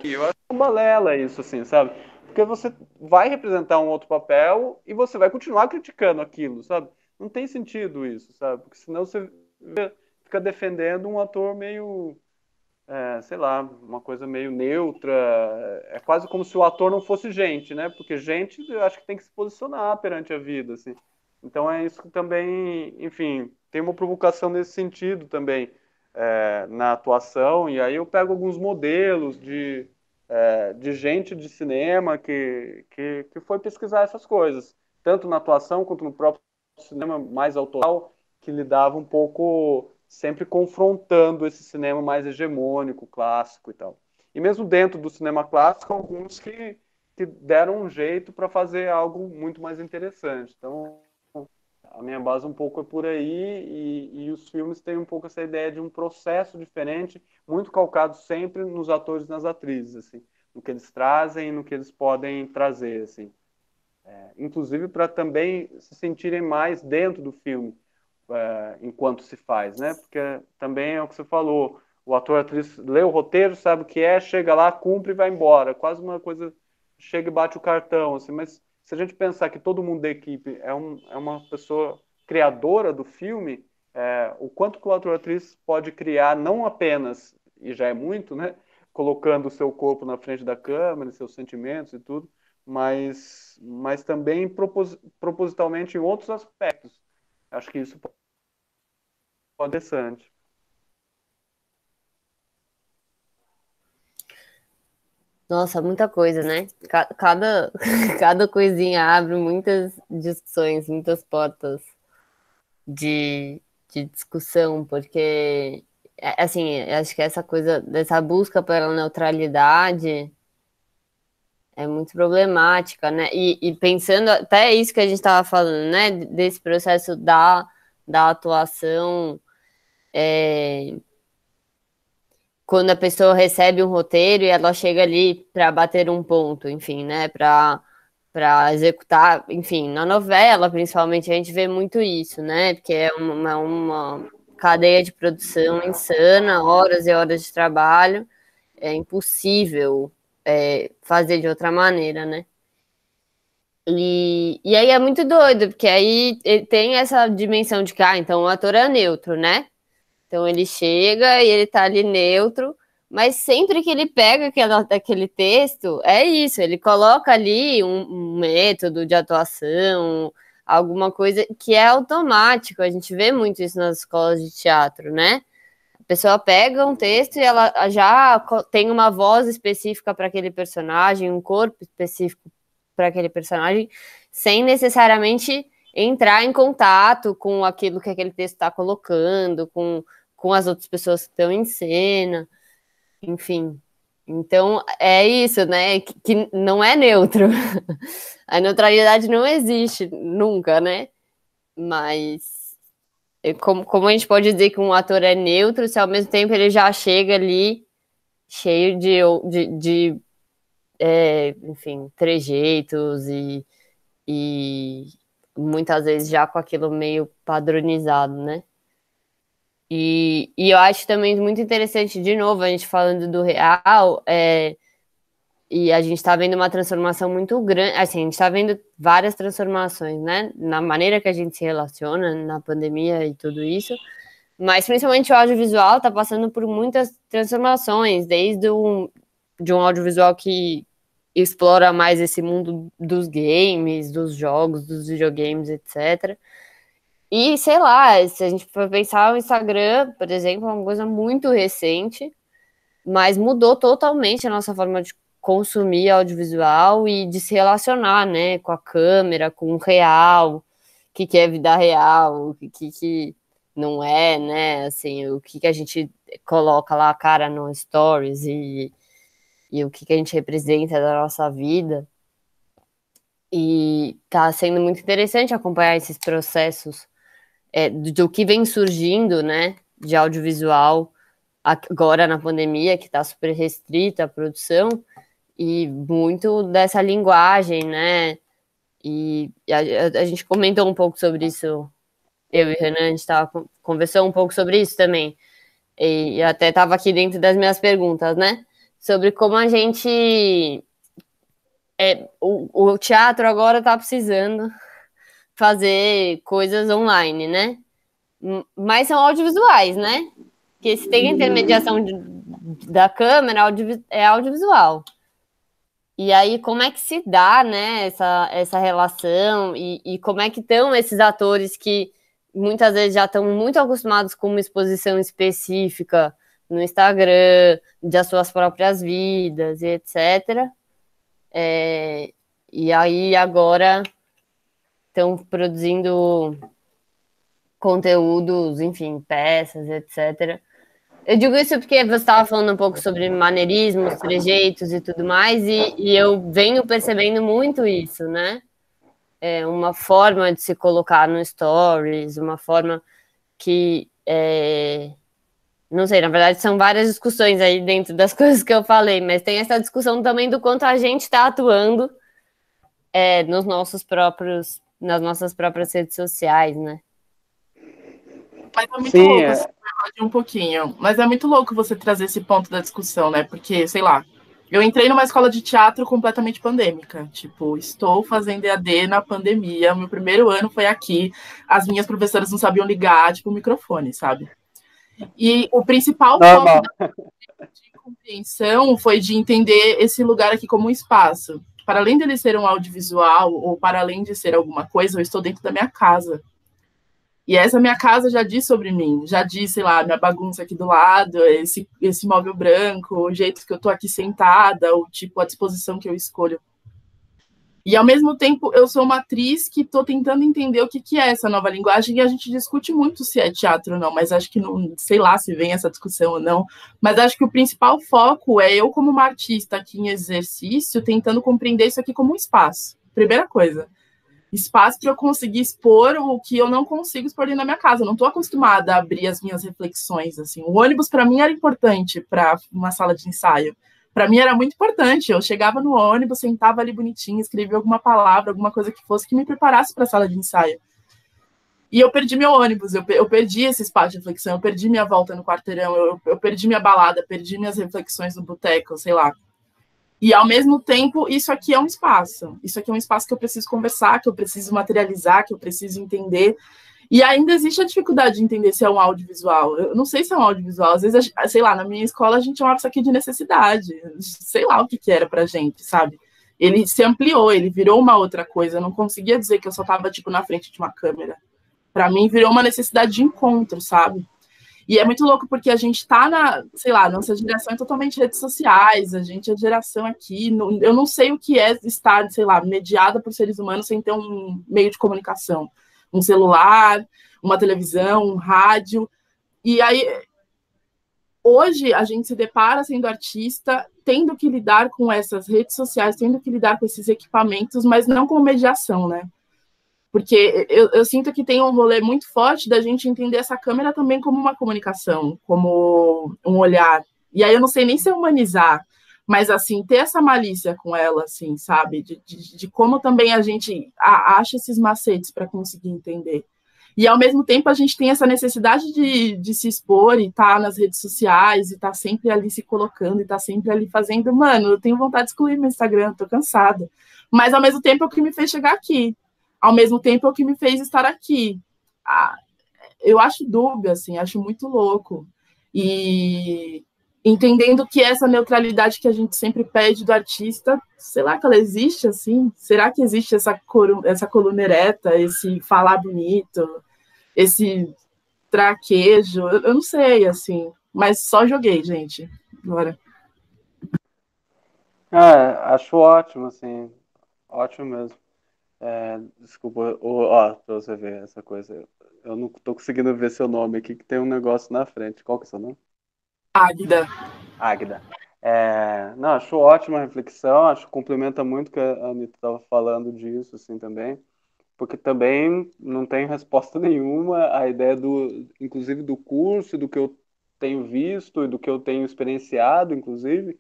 que eu acho uma balela isso, assim, sabe? Porque você vai representar um outro papel e você vai continuar criticando aquilo, sabe? Não tem sentido isso, sabe? Porque senão você fica defendendo um ator meio, sei lá, uma coisa meio neutra. É quase como se o ator não fosse gente, né? Porque gente, eu acho que tem que se posicionar perante a vida, assim. Então é isso que também, enfim, tem uma provocação nesse sentido também na atuação. E aí eu pego alguns modelos de gente de cinema que foi pesquisar essas coisas, tanto na atuação quanto no próprio cinema mais autoral, que lidava um pouco sempre confrontando esse cinema mais hegemônico, clássico e tal. E mesmo dentro do cinema clássico, alguns que deram um jeito para fazer algo muito mais interessante. Então, a minha base um pouco é por aí, e os filmes têm um pouco essa ideia de um processo diferente, muito calcado sempre nos atores e nas atrizes, assim, no que eles trazem, no que eles podem trazer, assim. inclusive para também se sentirem mais dentro do filme enquanto se faz, né? Porque também é o que você falou, o ator, a atriz lê o roteiro, sabe o que é, chega lá, cumpre e vai embora. Quase uma coisa, chega e bate o cartão, assim. Mas se a gente pensar que todo mundo da equipe é uma pessoa criadora do filme, o quanto que o ator, a atriz pode criar, não apenas, e já é muito, né? Colocando o seu corpo na frente da câmera, seus sentimentos e tudo, mas também propositalmente em outros aspectos. Acho que isso pode ser interessante. Nossa, muita coisa, né? Cada, cada coisinha abre muitas discussões, muitas portas de, de discussão, porque, assim, acho que essa coisa dessa busca pela neutralidade é muito problemática, né? E pensando até isso que a gente estava falando, né? Desse processo da atuação, quando a pessoa recebe um roteiro e ela chega ali para bater um ponto, enfim, né? Para executar, enfim, na novela, principalmente, a gente vê muito isso, né? Porque é uma cadeia de produção insana, horas e horas de trabalho, é impossível fazer de outra maneira, né? E aí é muito doido, porque aí tem essa dimensão de que, então o ator é neutro, né? Então ele chega e ele tá ali neutro, mas sempre que ele pega aquele texto, é isso, ele coloca ali um método de atuação, alguma coisa que é automático. A gente vê muito isso nas escolas de teatro, né? A pessoa pega um texto e ela já tem uma voz específica para aquele personagem, um corpo específico para aquele personagem, sem necessariamente entrar em contato com aquilo que aquele texto está colocando, com as outras pessoas que estão em cena, enfim. Então, é isso, né? Que não é neutro. A neutralidade não existe nunca, né? Mas como a gente pode dizer que um ator é neutro se ao mesmo tempo ele já chega ali cheio enfim, trejeitos e muitas vezes já com aquilo meio padronizado, né? E eu acho também muito interessante, de novo, a gente falando do real, e a gente está vendo uma transformação muito grande, assim, a gente está vendo várias transformações, né? Na maneira que a gente se relaciona na pandemia e tudo isso, mas principalmente o audiovisual está passando por muitas transformações, de um audiovisual que explora mais esse mundo dos games, dos jogos, dos videogames, etc. E, sei lá, se a gente for pensar, o Instagram, por exemplo, é uma coisa muito recente, mas mudou totalmente a nossa forma de consumir audiovisual e de se relacionar, né, com a câmera, com o real, o que é vida real, o que não é, né, assim, o que a gente coloca lá a cara no Stories e o que a gente representa da nossa vida. E tá sendo muito interessante acompanhar esses processos do que vem surgindo, né, de audiovisual agora na pandemia, que está super restrita a produção, e muito dessa linguagem, né, e a gente comentou um pouco sobre isso, eu e o Renan, a gente conversou um pouco sobre isso também, e até estava aqui dentro das minhas perguntas, né, sobre como a gente, o teatro agora está precisando fazer coisas online, né, mas são audiovisuais, né? Porque se tem a intermediação da câmera, é audiovisual. E aí, como é que se dá, né, essa relação e como é que estão esses atores que muitas vezes já estão muito acostumados com uma exposição específica no Instagram, das suas próprias vidas e etc. E aí agora estão produzindo conteúdos, enfim, peças, etc. Eu digo isso porque você estava falando um pouco sobre maneirismos, trejeitos e tudo mais, e eu venho percebendo muito isso, né? É uma forma de se colocar no Stories, uma forma que. Não sei, na verdade são várias discussões aí dentro das coisas que eu falei, mas tem essa discussão também do quanto a gente está atuando nas nossas próprias redes sociais, né? Mas é muito Sim, louco, assim, um pouquinho. Mas é muito louco você trazer esse ponto da discussão, né? Porque, sei lá, eu entrei numa escola de teatro completamente pandêmica. Tipo, estou fazendo EAD na pandemia. Meu primeiro ano foi aqui. As minhas professoras não sabiam ligar, tipo, o microfone, sabe? E o principal foco normal. de compreensão foi de entender esse lugar aqui como um espaço. Para além dele ser um audiovisual, ou para além de ser alguma coisa, eu estou dentro da minha casa. E essa minha casa já diz sobre mim, já diz, sei lá, minha bagunça aqui do lado, esse móvel branco, o jeito que eu tô aqui sentada, o tipo, a disposição que eu escolho. E, ao mesmo tempo, eu sou uma atriz que estou tentando entender o que é essa nova linguagem, e a gente discute muito se é teatro ou não, mas acho que não, sei lá se vem essa discussão ou não, mas acho que o principal foco é eu, como uma artista aqui em exercício, tentando compreender isso aqui como um espaço. Primeira coisa. Espaço para eu conseguir expor o que eu não consigo expor na minha casa. Eu não estou acostumada a abrir as minhas reflexões. Assim. O ônibus, para mim, era importante para uma sala de ensaio. Para mim, era muito importante. Eu chegava no ônibus, sentava ali bonitinho, escrevia alguma palavra, alguma coisa que fosse que me preparasse para a sala de ensaio. E eu perdi meu ônibus, eu perdi esse espaço de reflexão, eu perdi minha volta no quarteirão, eu perdi minha balada, perdi minhas reflexões no boteco, sei lá. E, ao mesmo tempo, isso aqui é um espaço. Isso aqui é um espaço que eu preciso conversar, que eu preciso materializar, que eu preciso entender. E ainda existe a dificuldade de entender se é um audiovisual. Eu não sei se é um audiovisual. Às vezes, sei lá, na minha escola a gente chamava isso aqui de necessidade. Sei lá o que era pra gente, sabe? Ele se ampliou, ele virou uma outra coisa. Eu não conseguia dizer que eu só estava, tipo, na frente de uma câmera. Para mim, virou uma necessidade de encontro, sabe? E é muito louco porque a gente está sei lá, nossa geração é totalmente redes sociais, a gente é geração aqui, eu não sei o que é estar, sei lá, mediada por seres humanos sem ter um meio de comunicação, um celular, uma televisão, um rádio. E aí, hoje, a gente se depara sendo artista, tendo que lidar com essas redes sociais, tendo que lidar com esses equipamentos, mas não com mediação, né? Porque eu sinto que tem um rolê muito forte da gente entender essa câmera também como uma comunicação, como um olhar. E aí eu não sei nem se é humanizar, mas, assim, ter essa malícia com ela, assim, sabe? De como também a gente acha esses macetes para conseguir entender. E, ao mesmo tempo, a gente tem essa necessidade de se expor e estar nas redes sociais, e estar sempre ali se colocando, e estar sempre ali fazendo. Mano, eu tenho vontade de excluir meu Instagram, tô cansada. Mas, ao mesmo tempo, é o que me fez chegar aqui. Ao mesmo tempo, é o que me fez estar aqui. Eu acho dúbio, assim, acho muito louco. E entendendo que essa neutralidade que a gente sempre pede do artista, sei lá que ela existe, assim? Será que existe essa coluna ereta, esse falar bonito, esse traquejo? Eu não sei, assim. Mas só joguei, gente. Agora. Acho ótimo, assim. Ótimo mesmo. Desculpa, ó, pra você ver essa coisa. Eu não tô conseguindo ver seu nome aqui, que tem um negócio na frente. Qual que é o seu nome? Águida. Águida. Não, acho ótima a reflexão, acho que complementa muito o que a Anitta estava falando disso, assim, também, porque também não tem resposta nenhuma a ideia inclusive do curso, do que eu tenho visto e do que eu tenho experienciado, inclusive,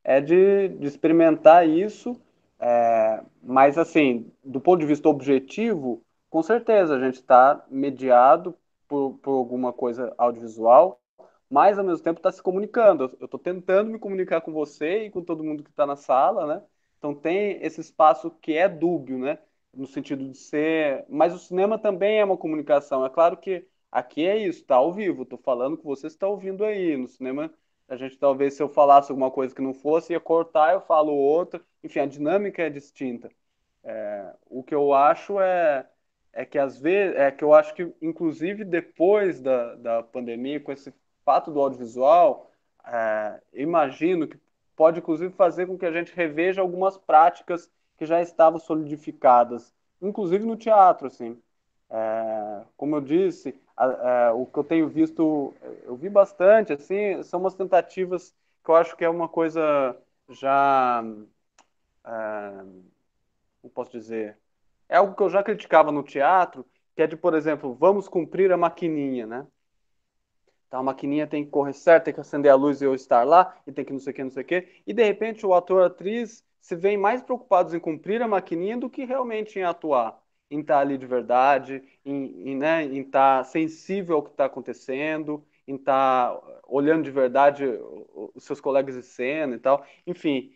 é de experimentar isso, mas, assim, do ponto de vista objetivo, com certeza a gente está mediado por alguma coisa audiovisual, mas ao mesmo tempo está se comunicando. Eu estou tentando me comunicar com você e com todo mundo que está na sala, né? Então tem esse espaço que é dúbio, né? No sentido de ser. Mas o cinema também é uma comunicação. É claro que aqui é isso, está ao vivo. Estou falando com você, está ouvindo aí. No cinema, a gente talvez se eu falasse alguma coisa que não fosse, ia cortar, eu falo outra. Enfim, a dinâmica é distinta. O que eu acho é que às vezes, que eu acho que inclusive depois da pandemia, com esse fato do audiovisual, imagino que pode inclusive fazer com que a gente reveja algumas práticas que já estavam solidificadas, inclusive no teatro, assim. Como eu disse, o que eu tenho visto, eu vi bastante, assim, são umas tentativas que eu acho que é uma coisa já, como posso dizer, é algo que eu já criticava no teatro, que é de, por exemplo, vamos cumprir a maquininha, né? Então a maquininha tem que correr certo, tem que acender a luz e eu estar lá, e tem que não sei o que, não sei o que. E de repente o ator, a atriz se veem mais preocupados em cumprir a maquininha do que realmente em atuar, em estar ali de verdade, né, em estar sensível ao que está acontecendo, em estar olhando de verdade os seus colegas de cena e tal. Enfim,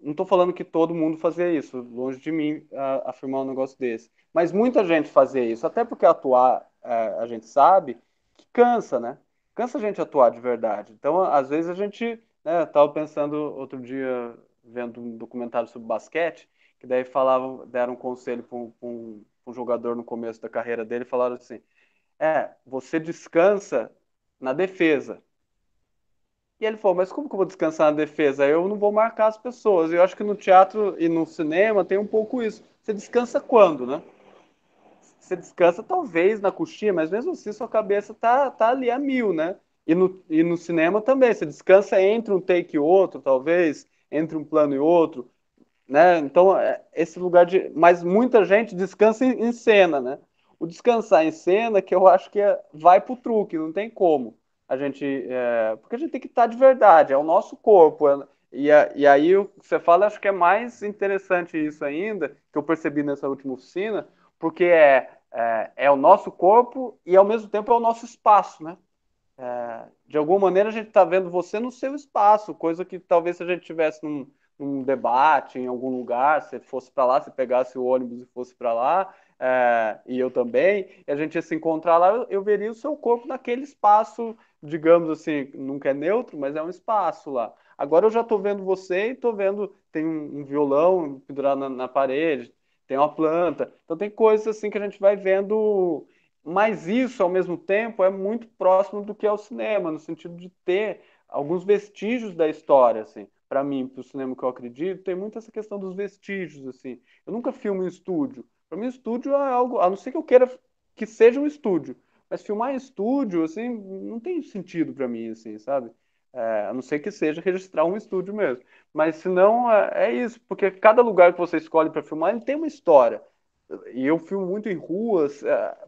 não estou falando que todo mundo fazia isso, longe de mim afirmar um negócio desse. Mas muita gente fazia isso, até porque atuar, a gente sabe que cansa, né? Cansa a gente atuar de verdade. Então, às vezes a gente, né, estava pensando outro dia, vendo um documentário sobre basquete, que daí falavam, deram um conselho para um jogador no começo da carreira dele, falaram assim, você descansa na defesa. E ele falou, mas como que eu vou descansar na defesa? Eu não vou marcar as pessoas. Eu acho que no teatro e no cinema tem um pouco isso. Você descansa quando, né? Você descansa talvez na coxinha, mas mesmo assim sua cabeça tá ali a mil, né? E no cinema também, você descansa entre um take e outro, talvez, entre um plano e outro, né? Então, esse lugar de... Mas muita gente descansa em cena, né? O descansar em cena, que eu acho que vai pro truque, não tem como. A gente... porque a gente tem que estar de verdade, é o nosso corpo. E aí, o que você fala, acho que é mais interessante isso ainda, que eu percebi nessa última oficina, porque é o nosso corpo e, ao mesmo tempo, é o nosso espaço, né? De alguma maneira a gente está vendo você no seu espaço, coisa que talvez se a gente tivesse num debate em algum lugar, se fosse para lá, se pegasse o ônibus e fosse para lá, e eu também, e a gente ia se encontrar lá, eu veria o seu corpo naquele espaço, digamos assim, nunca é neutro, mas é um espaço lá. Agora eu já estou vendo você e estou vendo, tem um violão pendurado na parede, tem uma planta, então tem coisas assim que a gente vai vendo, mas isso, ao mesmo tempo, é muito próximo do que é o cinema, no sentido de ter alguns vestígios da história, assim. Para mim, para o cinema que eu acredito, tem muito essa questão dos vestígios, assim. Eu nunca filmo em estúdio. Para mim, estúdio é algo, a não ser que eu queira que seja um estúdio, mas filmar em estúdio, assim, não tem sentido para mim, assim, sabe? A não ser que seja registrar um estúdio mesmo. Mas se não, é isso, porque cada lugar que você escolhe para filmar, ele tem uma história. E eu filmo muito em ruas.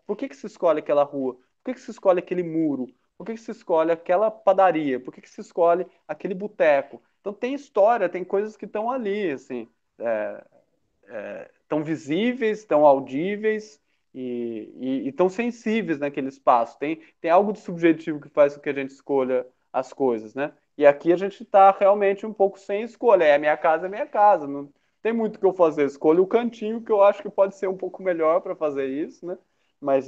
Por que se escolhe aquela rua? Por que se escolhe aquele muro? Por que se escolhe aquela padaria? Por que se escolhe aquele boteco? Então tem história, tem coisas que estão ali, assim, tão visíveis, tão audíveis e tão sensíveis naquele espaço. Tem algo de subjetivo que faz com que a gente escolha as coisas, né? E aqui a gente está realmente um pouco sem escolha. É minha casa, é minha casa. Não tem muito o que eu fazer. Escolho o cantinho que eu acho que pode ser um pouco melhor para fazer isso, né? Mas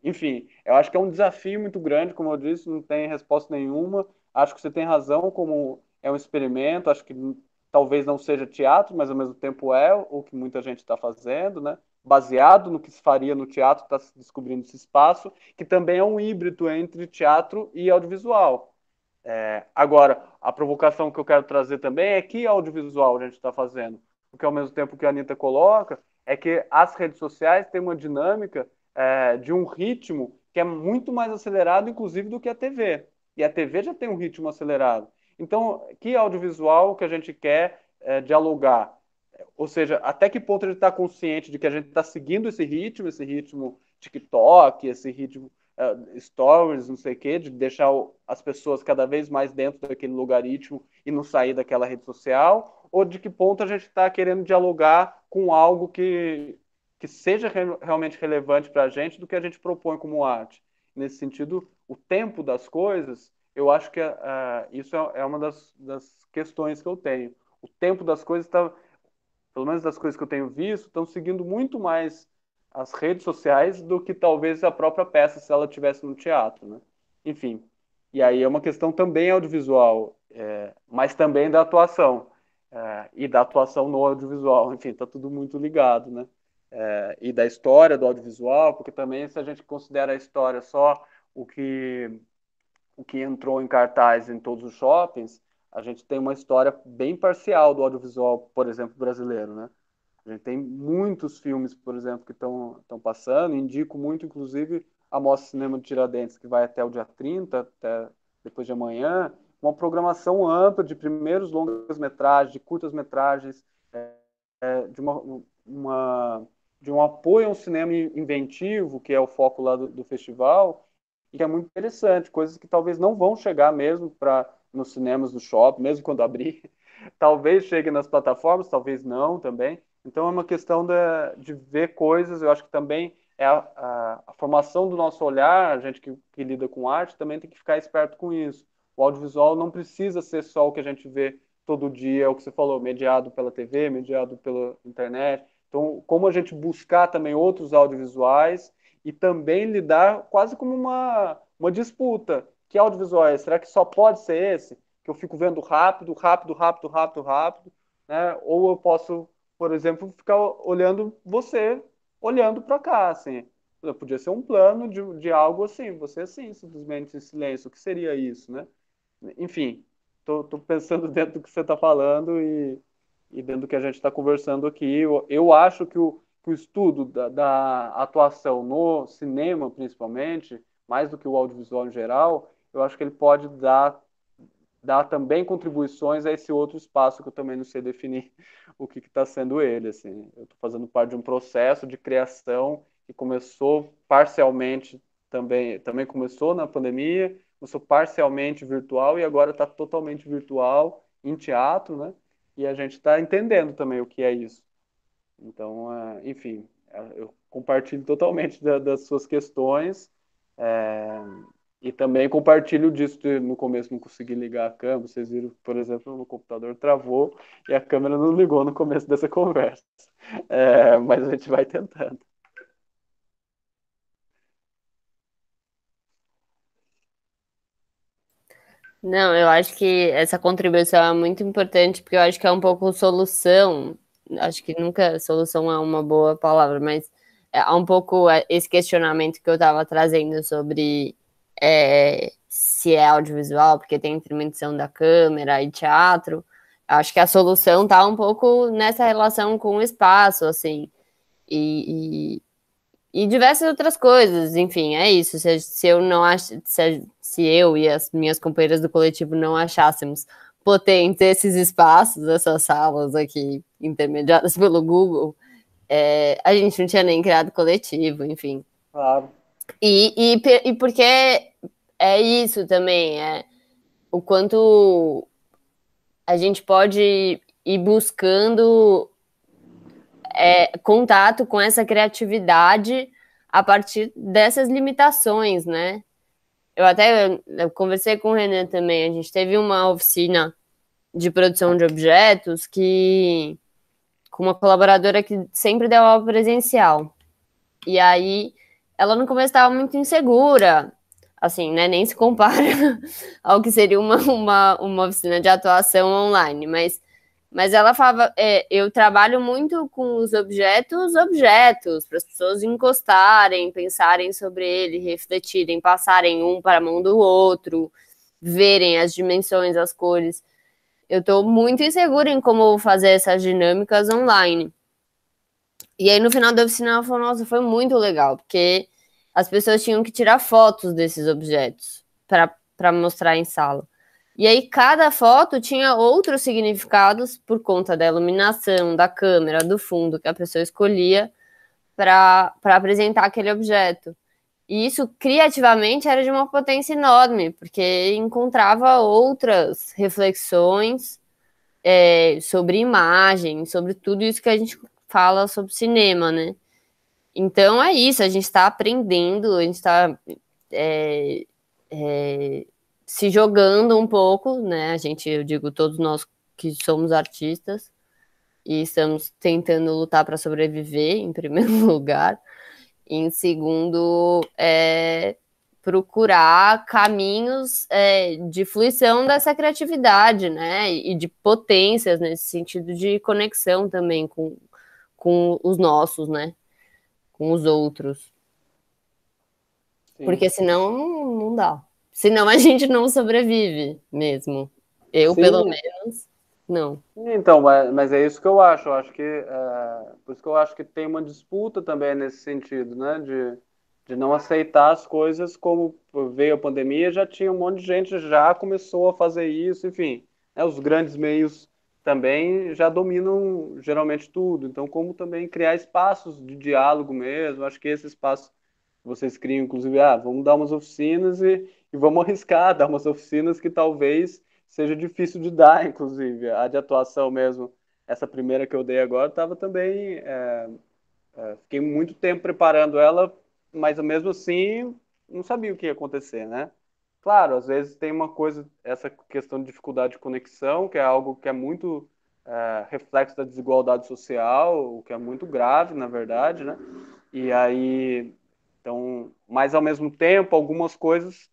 enfim, eu acho que é um desafio muito grande, como eu disse, não tem resposta nenhuma. Acho que você tem razão, como é um experimento, acho que talvez não seja teatro, mas ao mesmo tempo é o que muita gente está fazendo, né? Baseado no que se faria no teatro, está se descobrindo esse espaço, que também é um híbrido entre teatro e audiovisual. Agora, a provocação que eu quero trazer também é que audiovisual a gente está fazendo. Porque ao mesmo tempo que a Anitta coloca, é que as redes sociais têm uma dinâmica de um ritmo que é muito mais acelerado, inclusive, do que a TV. E a TV já tem um ritmo acelerado. Então, que audiovisual que a gente quer dialogar? Ou seja, até que ponto a gente está consciente de que a gente está seguindo esse ritmo TikTok, esse ritmo stories, não sei o quê, de deixar as pessoas cada vez mais dentro daquele logaritmo e não sair daquela rede social, ou de que ponto a gente está querendo dialogar com algo que seja realmente relevante para a gente do que a gente propõe como arte. Nesse sentido, o tempo das coisas, eu acho que isso é uma das questões que eu tenho. O tempo das coisas está, pelo menos das coisas que eu tenho visto, estão seguindo muito mais as redes sociais do que talvez a própria peça se ela tivesse no teatro, né? Enfim, e aí é uma questão também audiovisual, mas também da atuação, e da atuação no audiovisual, enfim, está tudo muito ligado, né? E da história do audiovisual, porque também se a gente considera a história só o que o que entrou em cartaz em todos os shoppings, a gente tem uma história bem parcial do audiovisual, por exemplo, brasileiro, né? A gente tem muitos filmes, por exemplo, que estão passando, indico muito, inclusive, a Mostra Cinema de Tiradentes, que vai até o dia 30, até depois de amanhã, uma programação ampla de primeiros longas-metragens, de curtas-metragens, de de um apoio ao cinema inventivo, que é o foco lá do festival, e que é muito interessante, coisas que talvez não vão chegar mesmo para nos cinemas do shopping, mesmo quando abrir, talvez chegue nas plataformas, talvez não também. Então é uma questão de ver coisas, eu acho que também é a formação do nosso olhar, a gente que lida com arte também tem que ficar esperto com isso. O audiovisual não precisa ser só o que a gente vê todo dia, é o que você falou, mediado pela TV, mediado pela internet. Então, como a gente buscar também outros audiovisuais e também lidar quase como uma disputa. Que audiovisual é? Será que só pode ser esse? Que eu fico vendo rápido, rápido, rápido, rápido, rápido, né? Ou eu posso, por exemplo, ficar olhando você, olhando para cá, assim. Podia ser um plano de algo assim, você assim, simplesmente em silêncio. O que seria isso, né? Enfim, tô pensando dentro do que você está falando e dentro do que a gente está conversando aqui. Eu acho que o estudo da atuação no cinema, principalmente, mais do que o audiovisual em geral, eu acho que ele pode dar também contribuições a esse outro espaço que eu também não sei definir o que está sendo ele. Assim. Eu estou fazendo parte de um processo de criação que começou parcialmente também começou na pandemia, começou parcialmente virtual e agora está totalmente virtual em teatro, né? E a gente está entendendo também o que é isso. Então, enfim, eu compartilho totalmente das suas questões. É, e também compartilho disso de no começo não consegui ligar a câmera. Vocês viram, por exemplo, o meu computador travou e a câmera não ligou no começo dessa conversa. Mas a gente vai tentando. Não, eu acho que essa contribuição é muito importante, porque eu acho que é um pouco solução. Acho que nunca solução é uma boa palavra, mas é um pouco esse questionamento que eu estava trazendo sobre se é audiovisual, porque tem intervenção da câmera e teatro. Acho que a solução está um pouco nessa relação com o espaço, assim, e, e diversas outras coisas, enfim, é isso. Se eu não ach, se eu e as minhas companheiras do coletivo não achássemos potentes esses espaços, essas salas aqui intermediadas pelo Google, a gente não tinha nem criado coletivo, enfim. Claro. E porque é isso também, o quanto a gente pode ir buscando contato com essa criatividade a partir dessas limitações, né? Eu conversei com o Renan também, a gente teve uma oficina de produção de objetos com uma colaboradora que sempre deu aula presencial. E aí ela no começo estava muito insegura, assim, né? Nem se compara ao que seria uma oficina de atuação online, mas ela falava, eu trabalho muito com os objetos, para as pessoas encostarem, pensarem sobre ele, refletirem, passarem um para a mão do outro, verem as dimensões, as cores. Eu estou muito insegura em como fazer essas dinâmicas online. E aí, no final da oficina, ela falou, nossa, foi muito legal, porque as pessoas tinham que tirar fotos desses objetos para mostrar em sala. E aí cada foto tinha outros significados por conta da iluminação, da câmera, do fundo que a pessoa escolhia para apresentar aquele objeto. E isso criativamente era de uma potência enorme, porque encontrava outras reflexões sobre imagem, sobre tudo isso que a gente fala sobre cinema, né? Então é isso, a gente está aprendendo, a gente está se jogando um pouco, né? Eu digo, todos nós que somos artistas e estamos tentando lutar para sobreviver, em primeiro lugar. E em segundo, procurar caminhos de fruição dessa criatividade, né? E de potências nesse sentido de conexão também com os nossos, né? Com os outros. Sim. Porque senão não dá. Senão a gente não sobrevive mesmo. Eu, sim, pelo menos, não. Então, mas é isso que eu acho. Eu acho que por isso que eu acho que tem uma disputa também nesse sentido, né? De não aceitar as coisas como veio a pandemia, já tinha um monte de gente já começou a fazer isso, enfim. Né, os grandes meios também já dominam geralmente tudo. Então, como também criar espaços de diálogo mesmo, acho que esse espaço vocês criam, inclusive, vamos dar umas oficinas e vamos arriscar, dar umas oficinas que talvez seja difícil de dar, inclusive. A de atuação mesmo, essa primeira que eu dei agora, estava também. Fiquei muito tempo preparando ela, mas mesmo assim não sabia o que ia acontecer, né? Claro, às vezes tem uma coisa, essa questão de dificuldade de conexão, que é algo que é muito reflexo da desigualdade social, o que é muito grave, na verdade, né? E aí, então, mas ao mesmo tempo, algumas coisas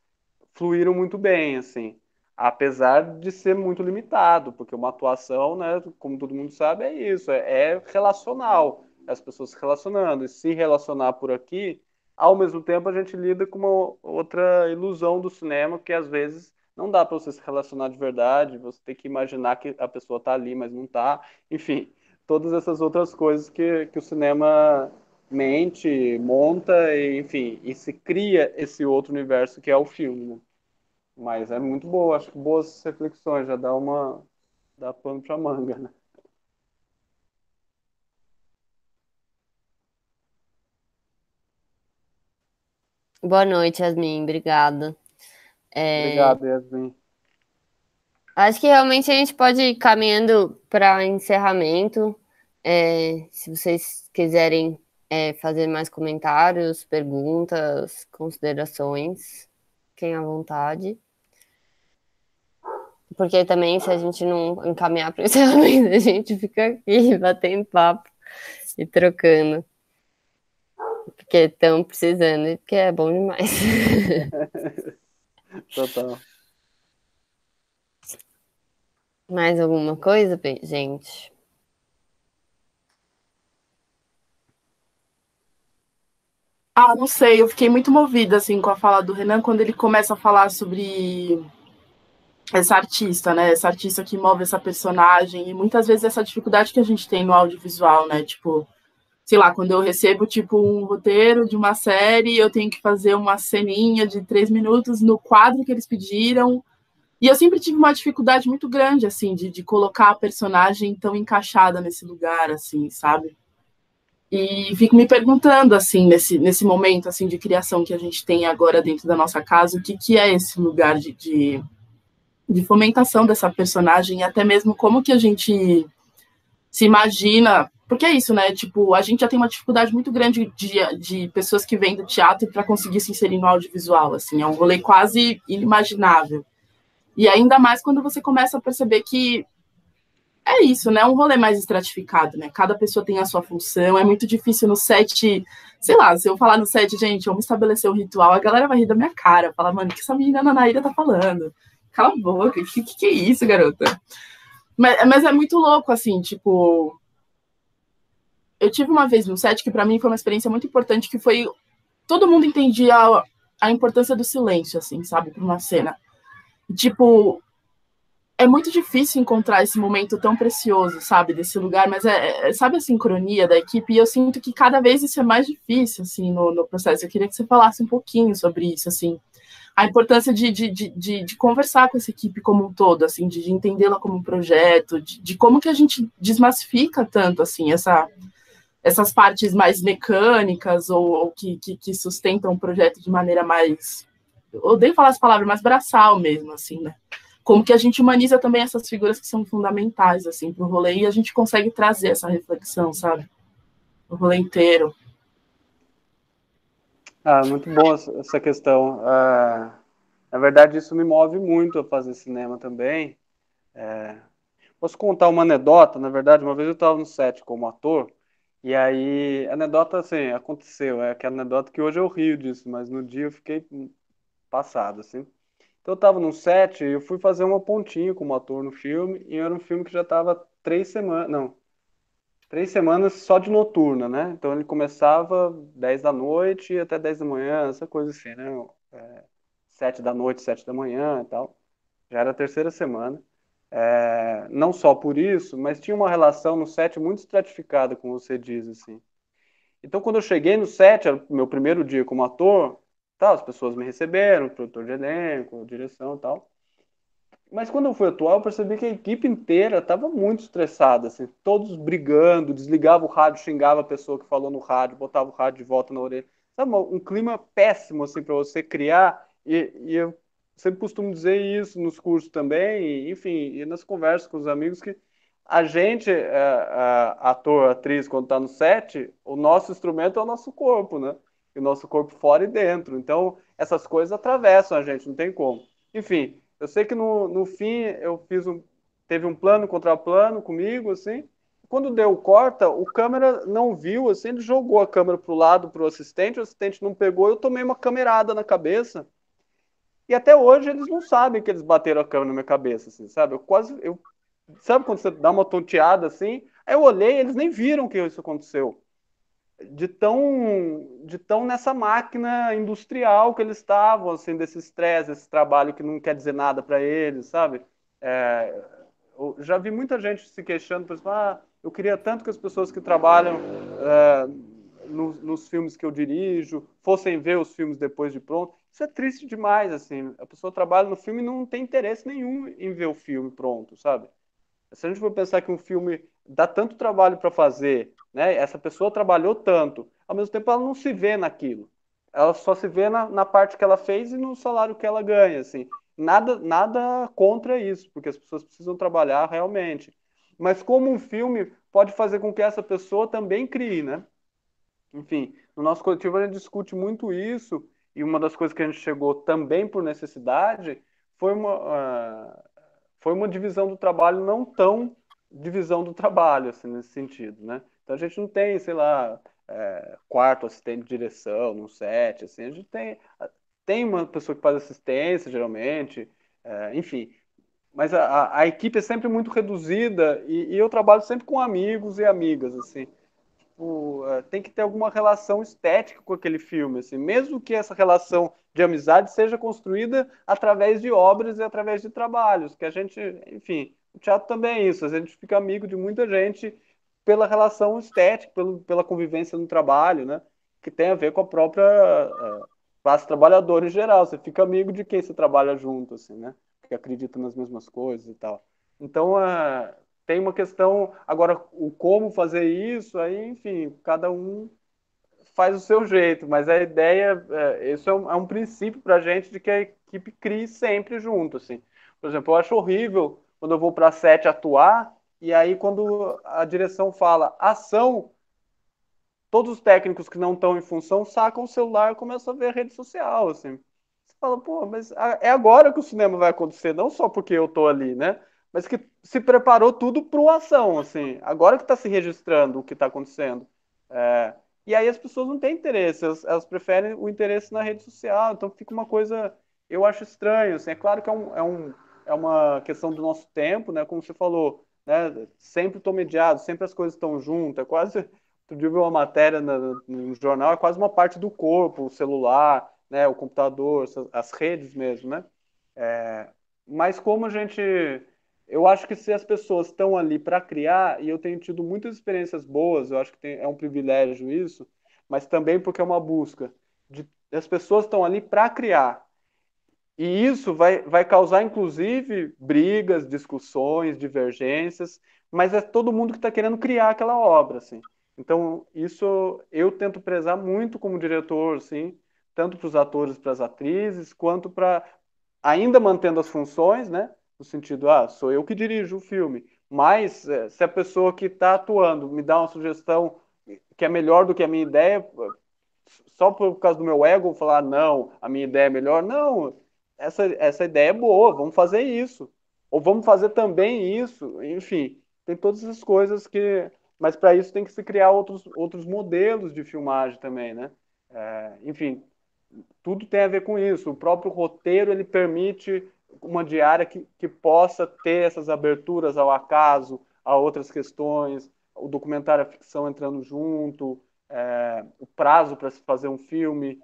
fluíram muito bem, assim, apesar de ser muito limitado, porque uma atuação, né, como todo mundo sabe, é isso, é relacional, as pessoas se relacionando, e se relacionar por aqui, ao mesmo tempo a gente lida com uma outra ilusão do cinema, que às vezes não dá para você se relacionar de verdade, você tem que imaginar que a pessoa está ali, mas não está, enfim, todas essas outras coisas que o cinema mente, monta, e, enfim, e se cria esse outro universo que é o filme, né? Mas é muito boa, acho que boas reflexões, já dá pano pra manga, né? Boa noite, Yasmin. Obrigada. Obrigado, Yasmin. Acho que realmente a gente pode ir caminhando para encerramento. Se vocês quiserem fazer mais comentários, perguntas, considerações, fiquem à vontade. Porque também, se a gente não encaminhar para o encerramento, a gente fica aqui batendo papo e trocando. Porque estão precisando, e porque é bom demais. Total. Mais alguma coisa, gente? Ah, não sei, eu fiquei muito movida assim com a fala do Renan quando ele começa a falar sobre essa artista, né? Essa artista que move essa personagem e muitas vezes essa dificuldade que a gente tem no audiovisual, né? Tipo, sei lá, quando eu recebo tipo um roteiro de uma série, eu tenho que fazer uma ceninha de 3 minutos no quadro que eles pediram. E eu sempre tive uma dificuldade muito grande, assim, de colocar a personagem tão encaixada nesse lugar, assim, sabe? E fico me perguntando, assim, nesse momento, assim, de criação que a gente tem agora dentro da nossa casa, o que é esse lugar de fomentação dessa personagem, e até mesmo como que a gente se imagina. Porque é isso, né? Tipo, a gente já tem uma dificuldade muito grande de pessoas que vêm do teatro para conseguir se inserir no audiovisual, assim, é um rolê quase inimaginável. E ainda mais quando você começa a perceber que é isso, né? É um rolê mais estratificado, né? Cada pessoa tem a sua função. É muito difícil no set, sei lá, se eu falar no set, gente, vamos estabelecer um ritual, a galera vai rir da minha cara, falar, mano, o que essa menina Nanaíra tá falando? Cala a boca, que é isso, garota? Mas é muito louco, assim, tipo. Eu tive uma vez no set que para mim foi uma experiência muito importante, que foi. Todo mundo entendia a importância do silêncio, assim, sabe, para uma cena. Tipo, é muito difícil encontrar esse momento tão precioso, sabe, desse lugar, mas sabe a sincronia da equipe, e eu sinto que cada vez isso é mais difícil, assim, no processo. Eu queria que você falasse um pouquinho sobre isso, assim, a importância de conversar com essa equipe como um todo, assim, de entendê-la como um projeto, de como que a gente desmassifica tanto, assim, essas partes mais mecânicas ou que sustentam o projeto de maneira mais, eu odeio falar as palavras, mais braçal mesmo, assim, né? Como que a gente humaniza também essas figuras que são fundamentais, assim, para o rolê, e a gente consegue trazer essa reflexão, sabe? O rolê inteiro. Muito bom essa questão. Na verdade, isso me move muito a fazer cinema também. Posso contar uma anedota? Na verdade, uma vez eu estava no set como ator, e aí, anedota, assim, aconteceu. É que anedota que hoje eu rio disso, mas no dia eu fiquei passado, assim. Então eu estava no set e eu fui fazer uma pontinha como ator no filme, e era um filme que já estava 3 semanas, não, 3 semanas só de noturna, né? Então ele começava 10 da noite até 10 da manhã, essa coisa assim, né? 7 da noite, 7 da manhã e tal. Já era a terceira semana. Não só por isso, mas tinha uma relação no set muito estratificada, como você diz, assim. Então, quando eu cheguei no set, era o meu primeiro dia como ator, tal, as pessoas me receberam, produtor de elenco, direção e tal. Mas quando eu fui atuar, eu percebi que a equipe inteira estava muito estressada, assim, todos brigando, desligava o rádio, xingava a pessoa que falou no rádio, botava o rádio de volta na orelha. Sabe, um clima péssimo assim para você criar. E eu sempre costumo dizer isso nos cursos também, e, enfim, e nas conversas com os amigos, que a gente, ator, atriz, quando está no set, o nosso instrumento é o nosso corpo, né? E o nosso corpo fora e dentro. Então, essas coisas atravessam a gente, não tem como. Enfim, eu sei que no fim teve um plano contra plano comigo, assim. Quando deu o corta, o câmera não viu, assim, ele jogou a câmera pro lado, pro assistente, o assistente não pegou, eu tomei uma camerada na cabeça. E até hoje eles não sabem que eles bateram a câmera na minha cabeça, assim, sabe? Sabe quando você dá uma tonteada assim? Aí eu olhei, eles nem viram que isso aconteceu. De tão nessa máquina industrial que eles estavam, assim, desse estresse, esse trabalho que não quer dizer nada para eles, sabe? É, eu já vi muita gente se queixando, por exemplo, eu queria tanto que as pessoas que trabalham nos filmes que eu dirijo fossem ver os filmes depois de pronto. Isso é triste demais, assim. A pessoa trabalha no filme e não tem interesse nenhum em ver o filme pronto, sabe? Se a gente for pensar que um filme dá tanto trabalho para fazer, né? Essa pessoa trabalhou tanto, ao mesmo tempo ela não se vê naquilo. Ela só se vê na parte que ela fez e no salário que ela ganha, assim. Nada contra isso, porque as pessoas precisam trabalhar realmente. Mas como um filme pode fazer com que essa pessoa também crie, né? Enfim, no nosso coletivo a gente discute muito isso, e uma das coisas que a gente chegou também por necessidade foi uma divisão do trabalho não tão divisão do trabalho, assim, nesse sentido, né? Então a gente não tem, sei lá, quarto assistente de direção no set, assim, a gente tem uma pessoa que faz assistência, geralmente, enfim, mas a equipe é sempre muito reduzida e eu trabalho sempre com amigos e amigas, assim, tem que ter alguma relação estética com aquele filme, assim, mesmo que essa relação de amizade seja construída através de obras e através de trabalhos, que a gente, enfim, o teatro também é isso, a gente fica amigo de muita gente pela relação estética, pela convivência no trabalho, né, que tem a ver com a própria classe trabalhadora em geral, você fica amigo de quem você trabalha junto, assim, né, que acredita nas mesmas coisas e tal. Então, tem uma questão, agora, o como fazer isso, aí, enfim, cada um faz o seu jeito, mas a ideia, isso é um princípio para a gente de que a equipe crie sempre junto, assim. Por exemplo, eu acho horrível quando eu vou para a set atuar, e aí quando a direção fala ação, todos os técnicos que não estão em função sacam o celular e começam a ver a rede social, assim. Você fala, pô, mas é agora que o cinema vai acontecer, não só porque eu tô ali, né? Mas que se preparou tudo para o ação, assim. Agora que está se registrando o que está acontecendo. E aí as pessoas não têm interesse, elas preferem o interesse na rede social, então fica uma coisa, eu acho estranho, assim. É claro que é uma questão do nosso tempo, né? Como você falou, né? Sempre estou mediado, sempre as coisas estão juntas, é quase. Outro dia eu vi uma matéria no jornal, é quase uma parte do corpo, o celular, né, o computador, as redes mesmo, né? Mas como a gente. Eu acho que se as pessoas estão ali para criar, e eu tenho tido muitas experiências boas, eu acho que é um privilégio isso, mas também porque é uma busca. As pessoas estão ali para criar. E isso vai causar, inclusive, brigas, discussões, divergências, mas é todo mundo que está querendo criar aquela obra, assim. Então, isso eu tento prezar muito como diretor, assim, tanto para os atores, para as atrizes, quanto para, ainda mantendo as funções, né? No sentido, sou eu que dirijo o filme, mas se a pessoa que está atuando me dá uma sugestão que é melhor do que a minha ideia, só por causa do meu ego, falar, não, a minha ideia é melhor. Não, essa ideia é boa, vamos fazer isso. Ou vamos fazer também isso. Enfim, tem todas essas coisas que. Mas para isso tem que se criar outros modelos de filmagem também, né? Enfim, tudo tem a ver com isso. O próprio roteiro ele permite uma diária que possa ter essas aberturas ao acaso, a outras questões, o documentário, a ficção entrando junto, o prazo para se fazer um filme,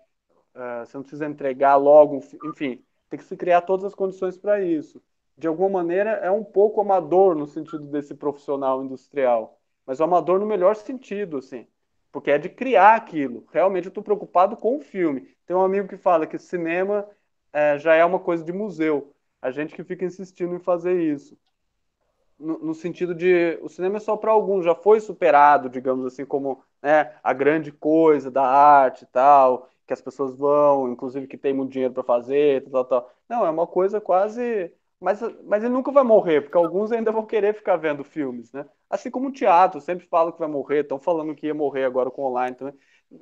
você não precisa entregar logo, enfim, tem que se criar todas as condições para isso. De alguma maneira, é um pouco amador no sentido desse profissional industrial, mas o amador no melhor sentido, assim, porque é de criar aquilo. Realmente eu estou preocupado com o filme. Tem um amigo que fala que cinema já é uma coisa de museu. A gente que fica insistindo em fazer isso. No sentido de o cinema é só para alguns, já foi superado, digamos assim, como, né, a grande coisa da arte e tal, que as pessoas vão, inclusive que tem muito dinheiro para fazer, tal, tal, tal. Não, é uma coisa quase... Mas ele nunca vai morrer, porque alguns ainda vão querer ficar vendo filmes, né? Assim como o teatro, sempre falam que vai morrer, estão falando que ia morrer agora com online também.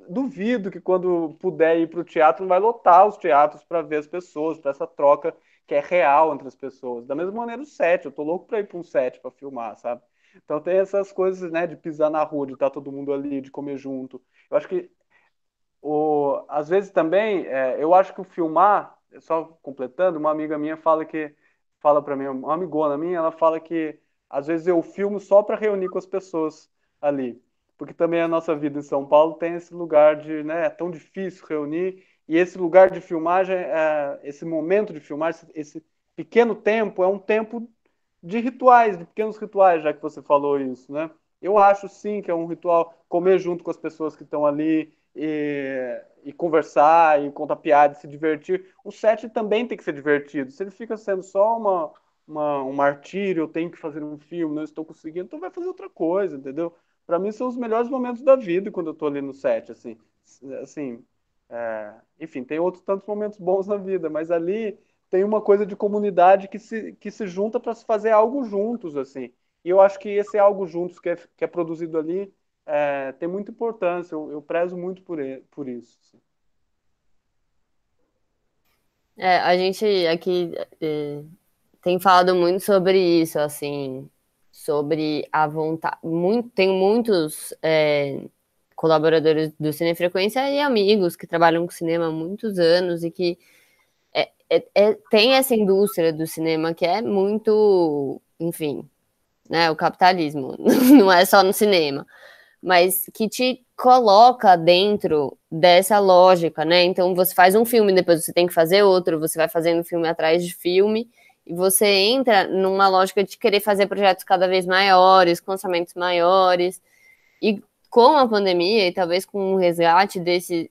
Duvido que quando puder ir para o teatro, não vai lotar os teatros para ver as pessoas, para essa troca que é real entre as pessoas. Da mesma maneira o set, eu tô louco para ir para um set para filmar, sabe? Então tem essas coisas, né, de pisar na rua, de estar todo mundo ali, de comer junto. Eu acho que às vezes também, eu acho que o filmar, só completando, uma amiga minha fala para mim, uma amigona minha, ela fala que às vezes eu filmo só para reunir com as pessoas ali, porque também a nossa vida em São Paulo tem esse lugar de, né, é tão difícil reunir, e esse lugar de filmagem, esse momento de filmar, esse pequeno tempo, é um tempo de rituais, de pequenos rituais, já que você falou isso, né? Eu acho sim que é um ritual comer junto com as pessoas que estão ali e conversar, e contar piada, e se divertir. O set também tem que ser divertido. Se ele fica sendo só um martírio, eu tenho que fazer um filme, não estou conseguindo, então vai fazer outra coisa, entendeu? Para mim são os melhores momentos da vida quando eu estou ali no set, assim, enfim, tem outros tantos momentos bons na vida, mas ali tem uma coisa de comunidade que se junta para se fazer algo juntos, assim. E eu acho que esse algo juntos que é produzido ali tem muita importância. Eu prezo muito por isso. Assim. A gente aqui tem falado muito sobre isso, assim, sobre a vontade. Tem muitos colaboradores do Cine Frequência e amigos que trabalham com cinema há muitos anos e que tem essa indústria do cinema que é muito, enfim, né, o capitalismo, não é só no cinema, mas que te coloca dentro dessa lógica, né? Então você faz um filme, depois você tem que fazer outro, você vai fazendo filme atrás de filme, e você entra numa lógica de querer fazer projetos cada vez maiores, com orçamentos maiores, e com a pandemia, e talvez com o resgate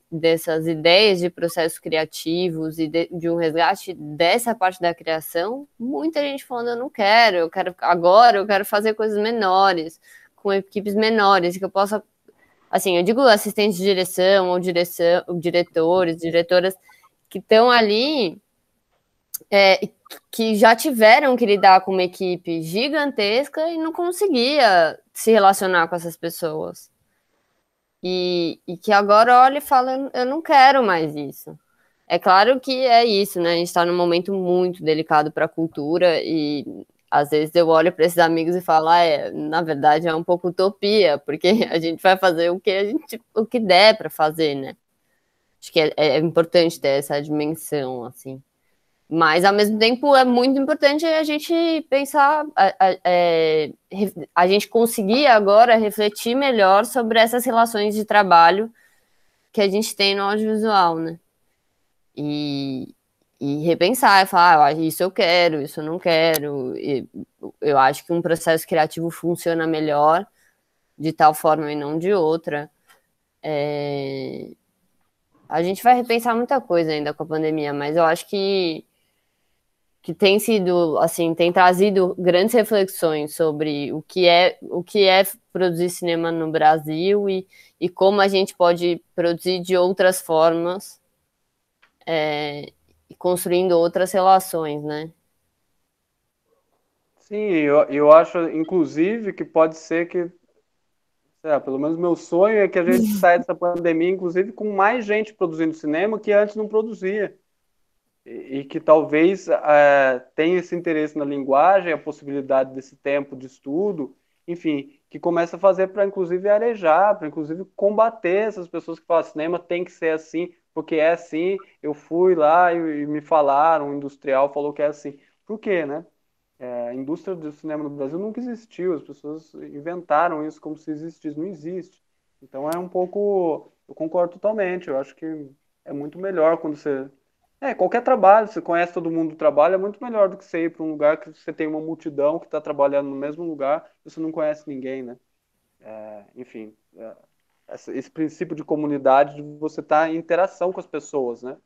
dessas ideias de processos criativos e de um resgate dessa parte da criação, muita gente falando, eu quero fazer coisas menores, com equipes menores, que eu possa, assim, eu digo assistentes de direção, ou diretores, diretoras, que estão ali, que já tiveram que lidar com uma equipe gigantesca e não conseguia se relacionar com essas pessoas. E que agora olha e fala, eu não quero mais isso. É claro que é isso, né? A gente está num momento muito delicado para a cultura e às vezes eu olho para esses amigos e falo, na verdade é um pouco utopia, porque a gente vai fazer o que der para fazer, né? Acho que é importante ter essa dimensão, assim. Mas, ao mesmo tempo, é muito importante a gente pensar, a gente conseguir agora refletir melhor sobre essas relações de trabalho que a gente tem no audiovisual, né? E repensar, falar, isso eu quero, isso eu não quero. Eu acho que um processo criativo funciona melhor de tal forma e não de outra. A gente vai repensar muita coisa ainda com a pandemia, mas eu acho que tem sido, assim, tem trazido grandes reflexões sobre o que é produzir cinema no Brasil e como a gente pode produzir de outras formas, e construindo outras relações, né? Sim, eu acho, inclusive, que pode ser que, pelo menos meu sonho é que a gente saia dessa pandemia, inclusive, com mais gente produzindo cinema que antes não produzia. E que talvez tenha esse interesse na linguagem, a possibilidade desse tempo de estudo, enfim, que começa a fazer para, inclusive, arejar, para, inclusive, combater essas pessoas que falam cinema tem que ser assim, porque é assim, eu fui lá e me falaram, o industrial falou que é assim. Por quê, né? A indústria do cinema no Brasil nunca existiu, as pessoas inventaram isso como se existisse, não existe. Então é um pouco, eu concordo totalmente, eu acho que é muito melhor quando você qualquer trabalho, você conhece todo mundo do trabalho, é muito melhor do que você ir para um lugar que você tem uma multidão que está trabalhando no mesmo lugar e você não conhece ninguém, né? Enfim, esse princípio de comunidade, de você estar em interação com as pessoas, né?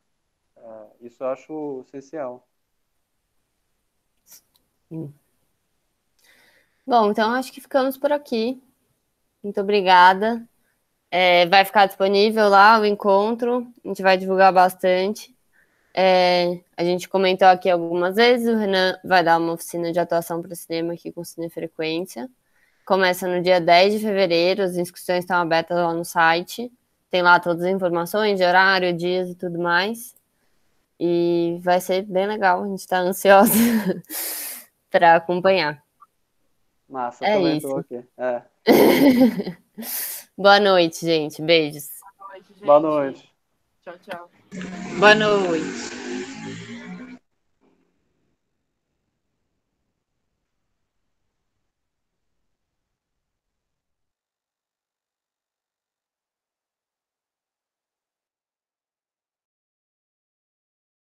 Isso eu acho essencial. Bom, então acho que ficamos por aqui. Muito obrigada. Vai ficar disponível lá o encontro, a gente vai divulgar bastante. A gente comentou aqui algumas vezes, o Renan vai dar uma oficina de atuação para cinema aqui com Cinefrequência. Começa no dia 10 de fevereiro, as inscrições estão abertas lá no site. Tem lá todas as informações de horário, dias e tudo mais. E vai ser bem legal, a gente está ansiosa para acompanhar. Massa, também isso. estou aqui. Boa noite, gente. Beijos. Boa noite, gente. Boa noite. Tchau, tchau. Boa noite.